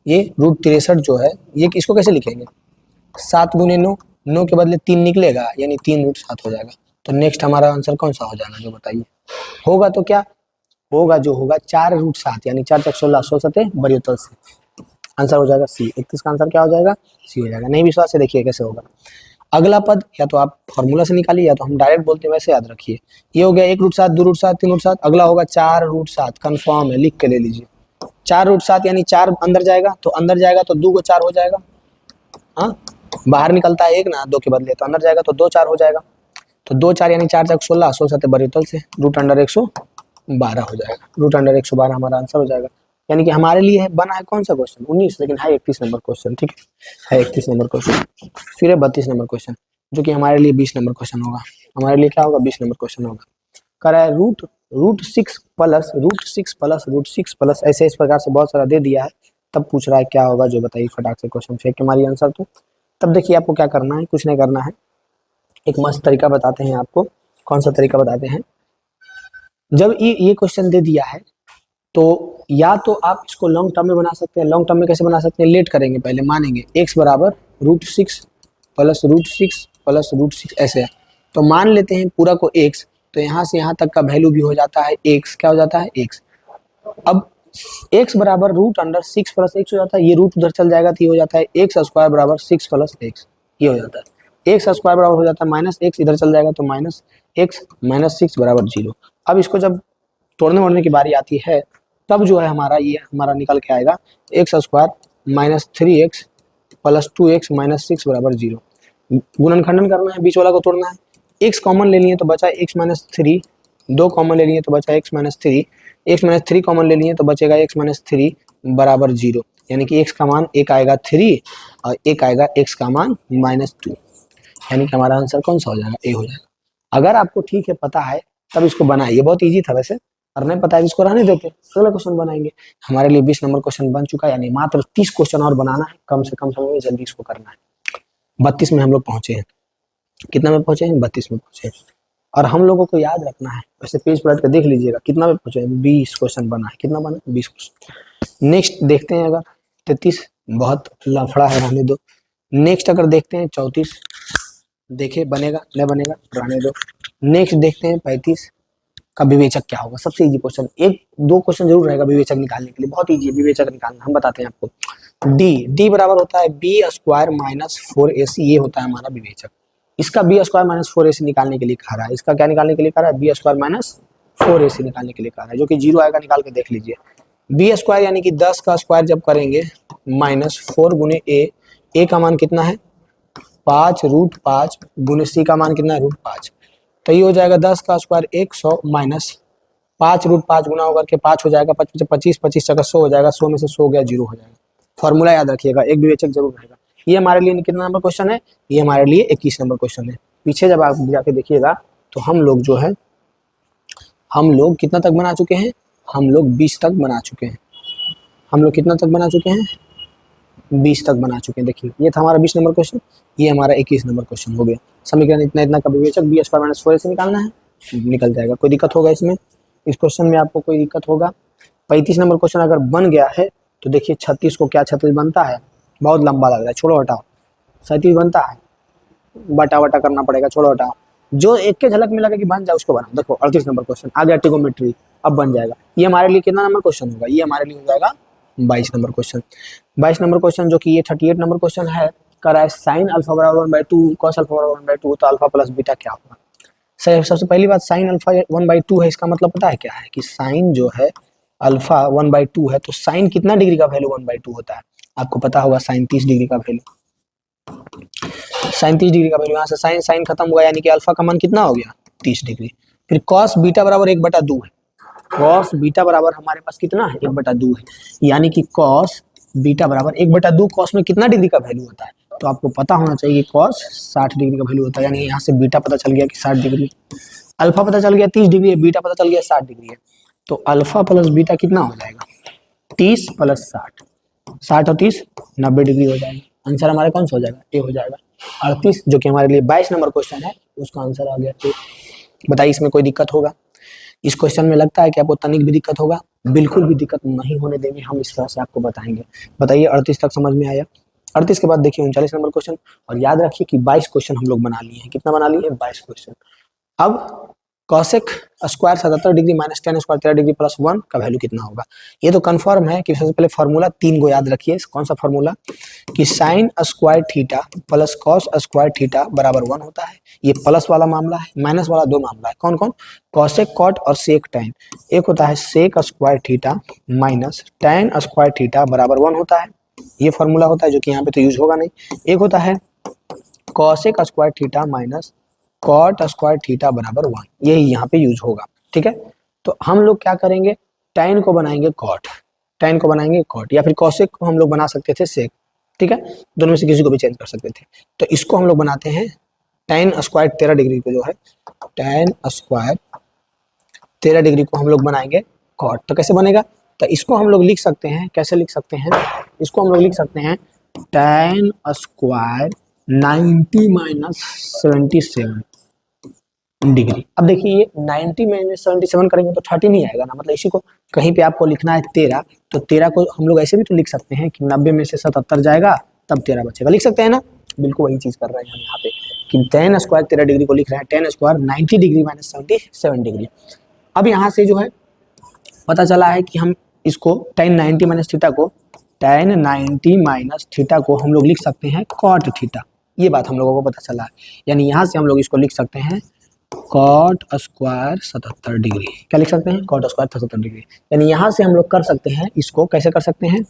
ये √63 जो है ये इसको कैसे लिखेंगे, 7 गुने 9, 9 के बदले 3 निकलेगा, यानी 3 √7 हो जाएगा। तो नेक्स्ट हमारा आंसर कौन सा हो जाएगा, जो बताइए। होगा तो क्या होगा जो होगा 4√7 यानी 4×16 16 सते बड़ी तल से। आंसर हो जाएगा सी। 31 का आंसर क्या हो जाएगा? सी हो जाएगा। नहीं विश्वास से देखिए कैसे होगा। अगला पद या तो आप फॉर्मूला से निकालिए या तो हम डायरेक्ट बोलते हैं, वैसे याद रखिए। ये हो गया 1√7 2√7 3√7। अगला होगा 4√7, कंफर्म है, लिख के ले लीजिए। 4√7 यानी 4 अंदर जाएगा, तो अंदर जाएगा तो 2 को 4 हो जाएगा। हाँ, बाहर निकलता है 1 ना 2 के बदले, तो अंदर जाएगा तो 2 4 हो जाएगा। तो 2 4 यानी 4×16 16 सते बड़ी तल से √112 हो जाएगा। √112 हमारा आंसर हो जाएगा। यानी कि हमारे लिए है बना है कौन सा क्वेश्चन? 19, लेकिन है 31 नंबर क्वेश्चन। ठीक है 31 नंबर क्वेश्चन। फिर है 32 नंबर क्वेश्चन, जो कि हमारे लिए 20 नंबर क्वेश्चन होगा। हमारे लिए क्या होगा? 20 नंबर क्वेश्चन होगा। कर रहा है √6 प्लस √6 ऐसे इस प्रकार से बहुत सारा दे दिया है। तब पूछ रहा है क्या होगा, जो बताइए फटाक से क्वेश्चन फेंक के मारिए आंसर। तो तब देखिए आपको क्या करना है, कुछ नहीं करना है। एक मस्त तरीका बताते हैं आपको। कौन सा तरीका बताते हैं? जब ये क्वेश्चन दे दिया है तो या तो आप इसको लॉन्ग टर्म में बना सकते हैं। लॉन्ग टर्म में कैसे बना सकते हैं? लेट करेंगे, पहले मानेंगे x बराबर √6 प्लस √6 ऐसे है। तो मान लेते हैं पूरा को x, तो यहाँ से यहाँ तक का वैल्यू भी हो जाता है x। क्या हो जाता है? x। अब x बराबर √6 प्लस x हो जाता है, ये रूट उधर चल जाएगा तो ये हो जाता है x² बराबर 6 प्लस x। ये हो जाता है x² बराबर हो जाता है -x, इधर चल जाएगा तो -x -6 बराबर 0। अब इसको जब तोड़ने वोड़ने की बारी आती है, तब जो है हमारा ये हमारा निकल के आएगा x² -3x प्लस 2x -6 बराबर 0। गुणनखंडन करना है, बीच वाला को तोड़ना है। x कॉमन ले लिए तो बचा x -3, 2 कॉमन ले लिए तो बचा x -3, x -3 कॉमन ले लिए तो बचेगा x -3 बराबर 0। यानी कि x का मान एक आएगा 3 और एक आएगा x का मान -2। यानी कि हमारा आंसर कौन सा हो जाएगा? ए हो जाएगा। अगर आपको ठीक है पता है तब इसको बनाइए, बहुत ईजी था वैसे। और नहीं पता है इसको रहने देते, अगला क्वेश्चन बनाएंगे। हमारे लिए 20 नंबर क्वेश्चन बन चुका है, यानी मात्र 30 क्वेश्चन और बनाना है, कम से कम समय में जल्दी इसको करना है। 32 में हम लोग पहुंचे हैं। कितना में पहुंचे हैं? 32 में पहुंचे हैं। और हम लोगों को याद रखना है, वैसे पेज पलट कर देख लीजिएगा कितना में पहुंचे हैं। 20 क्वेश्चन बना है। कितना बना? 20 क्वेश्चन। नेक्स्ट देखते हैं, अगर 33 बहुत लफड़ा है, रहने दो। नेक्स्ट अगर देखते हैं 34, देखिए बनेगा नहीं बनेगा, रहने दो। नेक्स्ट देखते हैं 35 का विवेचक क्या होगा। सबसे इजी क्वेश्चन, एक दो क्वेश्चन जरूर रहेगा विवेचक निकालने के लिए, बहुत इजी है विवेचक निकालना। हम बताते हैं आपको। डी बराबर होता है b² - 4ac, ये होता है हमारा विवेचक। इसका b² - 4ac निकालने के लिए कहा रहा है। इसका क्या निकालने के लिए कहा रहा है? b² - 4ac निकालने के लिए कहा रहा है, जो कि 0 आएगा, निकाल के देख लीजिए। b² यानी कि 10 का स्क्वायर जब करेंगे -4 गुने a का मान कितना है? 5√5 गुने c का मान कितना है? √5। तो ये हो जाएगा 10 का स्क्वायर 100 माइनस 5√5 गुना होकर के 5 हो जाएगा, 25 25 जगह 100 हो जाएगा, 100 में से 100 गया 0 हो जाएगा। फॉर्मूला याद रखिएगा, एक विवेचक जरूर रहेगा। ये हमारे लिए कितना नंबर क्वेश्चन है? ये हमारे लिए 21 नंबर क्वेश्चन है। पीछे जब आप जाके देखिएगा तो हम लोग जो है, हम लोग कितना तक बना चुके हैं? हम लोग 20 तक बना चुके हैं। हम लोग कितना तक बना चुके हैं? 20 तक बना चुके हैं। देखिए ये था हमारा 20 नंबर क्वेश्चन, ये हमारा 21 नंबर क्वेश्चन हो गया। समीकरण इतना इतना का विवेचक b² - 4ac निकालना है, निकल जाएगा। कोई दिक्कत होगा इसमें? इस क्वेश्चन में आपको कोई दिक्कत होगा? 35 नंबर क्वेश्चन अगर बन गया है तो देखिए 36 को क्या 36 बनता है? बहुत लंबा लग रहा है, छोड़ो हटाओ। 37 बनता है, बटा वटा करना पड़ेगा, छोड़ो हटाओ। जो एक के झलक में लगे कि बन जाए उसको बनाओ। देखो 38 नंबर क्वेश्चन आ गया, ट्रिगोनोमेट्री, अब बन जाएगा। ये हमारे लिए कितना नंबर क्वेश्चन होगा? ये हमारे लिए हो जाएगा 22 नंबर क्वेश्चन। 22 नंबर क्वेश्चन, जो कि ये 38 नंबर क्वेश्चन है, कर है साइन अल्फा बराबर 1/2 कॉस अल्फा बराबर 1/2, तो अल्फा प्लस बीटा क्या होगा? सबसे पहली बात, साइन अल्फा 1/2 है, इसका मतलब पता है क्या है? कि साइन जो है अल्फा 1/2 है, तो साइन कितना डिग्री का वैल्यू 1/2 होता है? आपको पता होगा, साइन 30 डिग्री का वैल्यू। साइन 30 डिग्री का वैल्यू, यहाँ से साइन साइन खत्म हुआ, यानी कि अल्फा का मान कितना हो गया? 30 डिग्री। फिर कॉस बीटा बराबर 1/2 है। कॉस बीटा बराबर हमारे पास कितना है? 1/2 है, यानी कि कॉस बीटा बराबर 1/2। कॉस में कितना डिग्री का वैल्यू होता है? तो आपको पता होना चाहिए कि कॉस 60 डिग्री का वैल्यू होता है। यानी यहाँ से बीटा पता चल गया कि 60 डिग्री, अल्फा पता चल गया 30 डिग्री है, बीटा पता चल गया 60 डिग्री है। तो अल्फा प्लस बीटा कितना हो जाएगा? 30 + 60, 60 और 30 90 डिग्री हो जाएगा। आंसर हमारा कौन सा हो जाएगा? ए हो जाएगा। 38, जो कि हमारे लिए 22 नंबर क्वेश्चन है, उसका आंसर आ गया ए। बताइए इसमें कोई दिक्कत होगा? इस क्वेश्चन में लगता है कि आपको तनिक भी दिक्कत होगा? बिल्कुल भी दिक्कत नहीं होने देंगे हम, इस तरह से आपको बताएंगे। बताइए 38 तक समझ में आया? 38 के बाद देखिए 39 नंबर क्वेश्चन, और याद रखिए कि 22 क्वेश्चन हम लोग बना लिए हैं। कितना बना लिए? 22 क्वेश्चन। अब cosec square 77 degree minus ten square 13 degree plus 1 का वैल्यू कितना होगा। ये तो कंफर्म है कि सबसे पहले फार्मूला 3 को याद रखिए। कौन सा फार्मूला कि sine square theta plus cos square theta बराबर 1 होता है। ये प्लस वाला मामला है, माइनस वाला दो मामला है। कौन कौन, कॉसेक कॉट और सेक टैन। एक होता है sec square theta minus tan square theta बराबर 1 होता है, ये फार्मूला होता है जो कि यहाँ पे तो यूज होगा नहीं। एक होता है cosec square theta minus cot square theta बराबर 1, यही यहाँ पे यूज होगा। ठीक है, तो हम लोग क्या करेंगे, टैन को बनाएंगे कॉट, टैन को बनाएंगे कॉट, या फिर कॉसेक को हम लोग बना सकते थे सेक। ठीक है, दोनों में से किसी को भी चेंज कर सकते थे। तो इसको हम लोग बनाते हैं टैन स्क्वायर 13 डिग्री को जो है टैन स्क्वायर 13 डिग्री को हम लोग बनाएंगे कॉट। तो कैसे बनेगा, तो इसको हम लोग लिख सकते हैं, कैसे लिख सकते हैं, इसको हम लोग लिख सकते हैं टैन स्क्वायर 90 माइनस 77 डिग्री। अब देखिए ये 90 माइनस 77 करेंगे तो 30 नहीं आएगा ना, मतलब इसी को कहीं पे आपको लिखना है 13, तो 13 को हम लोग ऐसे भी तो लिख सकते हैं कि 90 में से 77 जाएगा तब 13 बचेगा, लिख सकते हैं ना। बिल्कुल वही चीज कर रहे हैं हम यहाँ पे कि टैन स्क्वायर 13 डिग्री को लिख रहे हैं tan square 90 degree minus 77 degree. अब यहाँ से जो है पता चला है कि हम इसको टैन 90 माइनस थीटा को टैन 90 माइनस थीटा को हम लोग लिख सकते हैं कॉट थीटा, ये बात हम लोगों को पता चला है। यानी यहाँ से हम लोग इसको लिख सकते हैं कॉट स्क्वायर 77 डिग्री। क्या लिख सकते हैं, कॉट स्क्वायर 77 डिग्री। यानी यहाँ से हम लोग कर सकते हैं, इसको कैसे कर सकते हैं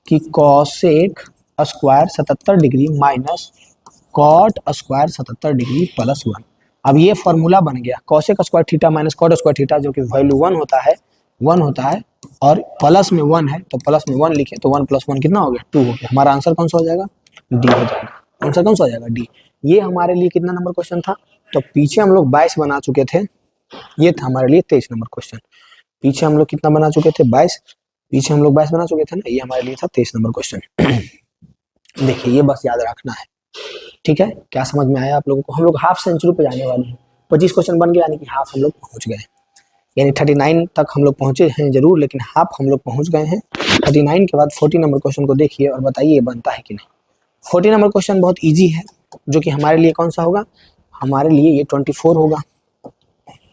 कि cosec square 77 degree minus cot square 77 degree plus 1। अब ये फॉर्मूला बन गया cosec square theta minus cot square theta, जो कि वैल्यू 1 होता है, 1 होता है और प्लस में 1 है, तो प्लस में 1 लिखे तो 1 प्लस 1 कितना हो गया, 2 हो गया। हमारा आंसर कौन सा हो जाएगा, डी हो जाएगा। आंसर कौन सा हो जाएगा, डी। ये हमारे लिए कितना नंबर क्वेश्चन था, तो पीछे हम लोग 22 बना चुके थे, ये था हमारे लिए 23 नंबर क्वेश्चन। पीछे हम लोग कितना बना चुके थे, 22, पीछे हम लोग 22 बना चुके थे ना, ये हमारे लिए था 23 नंबर क्वेश्चन। देखिए ये बस याद रखना है। ठीक है, क्या समझ में आया आप लोगों को। हम लोग हाफ सेंचुरी पे जाने वाले हैं, 25 क्वेश्चन बन गया, यानी कि हाफ हम लोग पहुंच गए, यानी 39 तक हम लोग पहुंचे हैं जरूर, लेकिन हाफ हम लोग पहुंच गए हैं। 39 के बाद 40 नंबर क्वेश्चन को देखिए और बताइए ये बनता है कि नहीं। 40 नंबर क्वेश्चन बहुत ईजी है, जो कि हमारे लिए कौन सा होगा, हमारे लिए ये 24 होगा।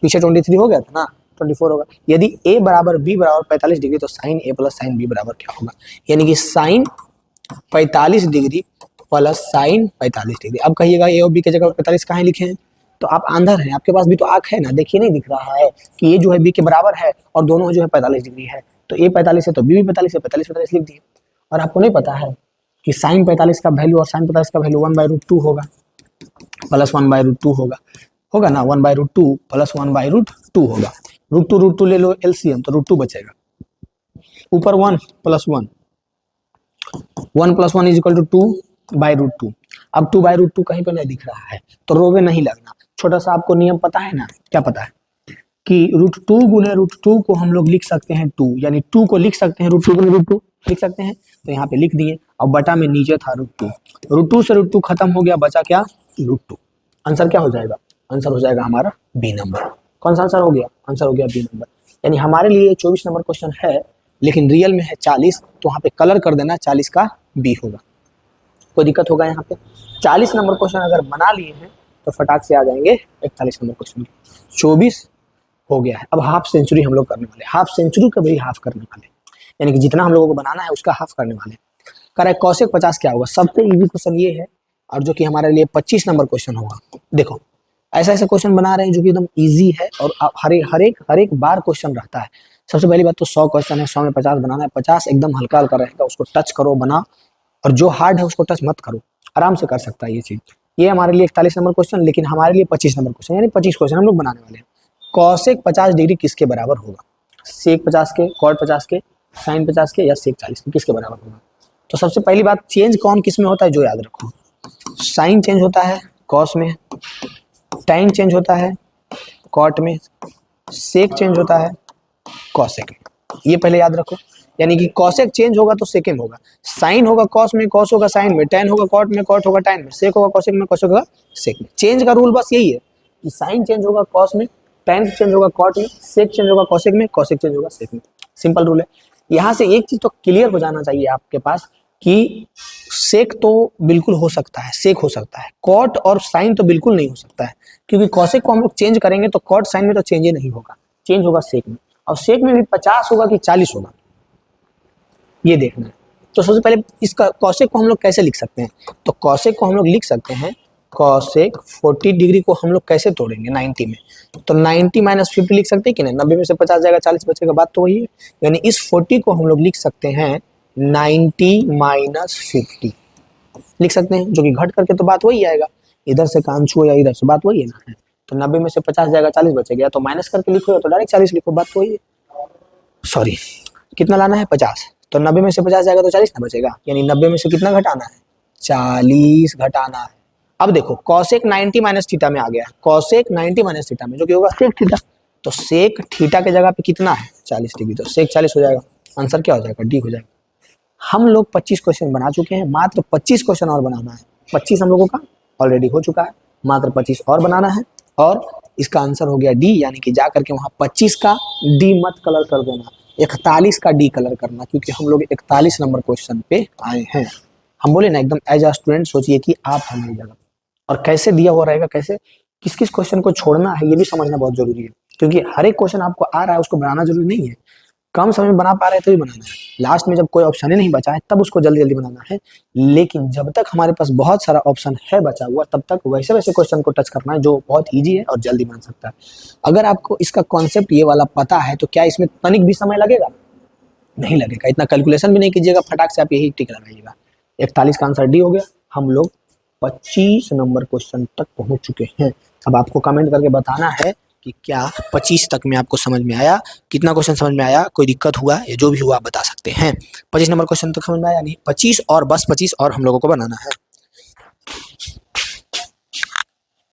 पीछे 23 हो गया था ना, 24 होगा। यदि a बराबर b बराबर 45 डिग्री तो sine a plus sine b बराबर क्या होगा, यानी कि sine 45 degree plus sine 45 degree. अब कहिएगा ए और बी की जगह 45 कहाँ लिखे हैं, तो आप अंदर हैं, आपके पास भी तो आंख है ना, देखिए नहीं दिख रहा है कि ये जो है बी के बराबर है और दोनों जो है 45 डिग्री है, तो ए 45 है तो बी भी 45 है, 45 लिख दिए। और आपको नहीं पता है कि साइन 45 का वैल्यू और साइन 45 का वैल्यू 1/√2 होगा प्लस 1/√2 होगा, होगा ना, 1/√2 प्लस 1/√2 होगा। √2 ले लो एलसीएम तो √2 बचेगा, ऊपर 1 plus 1, 1 plus 1 is equal to 2/√2। अब 2/√2 कहीं पे नहीं दिख रहा है तो रो में नहीं लगना। छोटा सा आपको नियम पता है ना, क्या पता है कि √2 गुने √2 को हम लोग लिख सकते हैं 2, यानी 2 को लिख सकते हैं √2 गुने √2 लिख सकते हैं, तो यहाँ पे लिख दिए। अब बटा में नीचे था √2 से √2 खत्म हो गया, बचा क्या, √2। आंसर क्या हो जाएगा, आंसर हो जाएगा हमारा बी नंबर। कौन सा आंसर हो गया, आंसर हो गया बी नंबर। यानी हमारे लिए 24 नंबर क्वेश्चन है, लेकिन रियल में है 40, तो वहाँ पे कलर कर देना, 40 का बी होगा। कोई दिक्कत होगा यहाँ पे, 40 नंबर क्वेश्चन अगर बना लिए हैं तो फटाक से आ जाएंगे 41 नंबर क्वेश्चन। 24 हो गया है, अब हाफ सेंचुरी हम लोग करने वाले, हाफ सेंचुरी का भी हाफ करने वाले, यानी कि जितना हम लोगों को बनाना है उसका हाफ करने वाले। कह रहा है कॉसेक 50 क्या होगा, सबसे इजी क्वेश्चन ये है, और जो कि हमारे लिए 25 नंबर क्वेश्चन होगा। देखो ऐसा ऐसा क्वेश्चन बना रहे हैं जो कि एकदम इजी है, और हर एक बार क्वेश्चन रहता है। सबसे पहली बात तो 100 क्वेश्चन है, 100 में 50 बनाना है, 50 एकदम हल्का हल्का रहेगा, उसको टच करो बना, और जो हार्ड है उसको टच मत करो, आराम से कर सकता है ये चीज। ये हमारे लिए 41 नंबर क्वेश्चन, लेकिन हमारे लिए 25 नंबर क्वेश्चन, यानी 25 क्वेश्चन हम लोग बनाने वाले हैं। कॉसेक 50 डिग्री किसके बराबर होगा, सेक 50 के, कॉट 50 के, साइन 50 के, या सेक 40 के, किसके बराबर होगा। तो सबसे पहली बात, चेंज कौन किस में होता है जो याद रखो, साइन चेंज होता है कॉस में, टाइन चेंज होता है कॉट में, सेक चेंज होता है कॉसेक में, ये पहले याद रखो। यानी कि कॉसेक चेंज होगा तो सेकेंड होगा, साइन होगा कॉस में, कॉस होगा साइन में, टैन होगा कॉट में, कॉट होगा टैन में, सेक होगा कॉसेक में, कॉसेक होगा सेक में। चेंज का रूल बस यही है कि साइन चेंज होगा कॉस में, टैन चेंज होगा कॉट में, सेक चेंज होगा कॉसेक में, कॉसेक चेंज होगा सेक में। सिंपल रूल है। यहाँ से एक चीज तो क्लियर हो जाना चाहिए आपके पास कि सेक तो बिल्कुल हो सकता है, सेक हो सकता है, कॉट और साइन तो बिल्कुल नहीं हो सकता है, क्योंकि कॉसेक को हम लोग चेंज करेंगे तो कॉट साइन में तो चेंज ही नहीं होगा, चेंज होगा सेक में। और सेक में भी 50 होगा कि 40 होगा, ये देखना है। तो सबसे पहले इसका कॉसेक को हम लोग कैसे लिख सकते हैं, तो कॉसेक को हम लोग लिख सकते हैं, कॉसेक 40 डिग्री को हम लोग कैसे तोड़ेंगे 90 में, तो 90 माइनस 50 लिख सकते हैं कि नहीं, 90 में से 50 जाएगा, 40 बचेगा, बात तो वही है। यानी इस 40 को हम लोग लिख सकते हैं 90 माइनस 50 लिख सकते हैं, जो कि घट करके तो बात वही आएगा, इधर से कान छुओ या इधर से, बात वही है ना। तो 90 में से 50 जाएगा, 40 बचेगा, तो माइनस करके लिखो या तो डायरेक्ट 40 लिखो, बात तो वही है। सॉरी, कितना लाना है 50, तो 90 में से 50 जाएगा तो 40 ना बचेगा, यानी 90 में से कितना घटाना है, 40 घटाना है। अब देखो कॉसेक 90 माइनस थीटा में आ गया, कॉसेक 90 माइनस थीटा में, जो कि होगा सेक थीटा, तो सेक थीटा के जगह पे कितना है 40 डिग्री, तो सेक 40 हो जाएगा, आंसर क्या हो जाएगा, डी हो जाएगा। हम लोग 25 क्वेश्चन बना चुके हैं, मात्र 25 क्वेश्चन और बनाना है, 25 हम लोगों का ऑलरेडी हो चुका है, मात्र 25 और बनाना है, और इसका आंसर हो गया डी, यानी कि जा करके वहाँ 25 का डी मत कलर कर देना, 41 का डी कलर करना, क्योंकि हम लोग 41 नंबर क्वेश्चन पे आए हैं। हम बोले ना एकदम एज अ स्टूडेंट सोचिए कि आप हमारी जगह, और कैसे दिया हुआ रहेगा, कैसे किस किस क्वेश्चन को छोड़ना है ये भी समझना बहुत जरूरी है, क्योंकि हर एक क्वेश्चन आपको आ रहा है उसको बनाना जरूरी नहीं है, कम समय में बना पा रहे हैं तभी बनाना है, लास्ट में जब कोई ऑप्शन ही नहीं बचा है तब उसको जल्दी जल्दी बनाना है, लेकिन जब तक हमारे पास बहुत सारा ऑप्शन है बचा हुआ तब तक वैसे वैसे क्वेश्चन को टच करना है जो बहुत ईजी है और जल्दी बन सकता है। अगर आपको इसका कॉन्सेप्ट ये वाला पता है तो क्या इसमें तनिक भी समय लगेगा, नहीं लगेगा, इतना कैलकुलेशन भी नहीं कीजिएगा, फटाक से आप यही टिक लगाइएगा। 41 का आंसर डी हो गया, हम लोग 25 नंबर क्वेश्चन तक पहुंच चुके हैं। अब आपको कमेंट करके बताना है कि क्या 25 तक में आपको समझ में आया, कितना क्वेश्चन समझ में आया, कोई दिक्कत हुआ या जो भी हुआ आप बता सकते हैं। 25 नंबर क्वेश्चन तक समझ में आया नहीं, 25 और बस 25 और हम लोगों को बनाना है।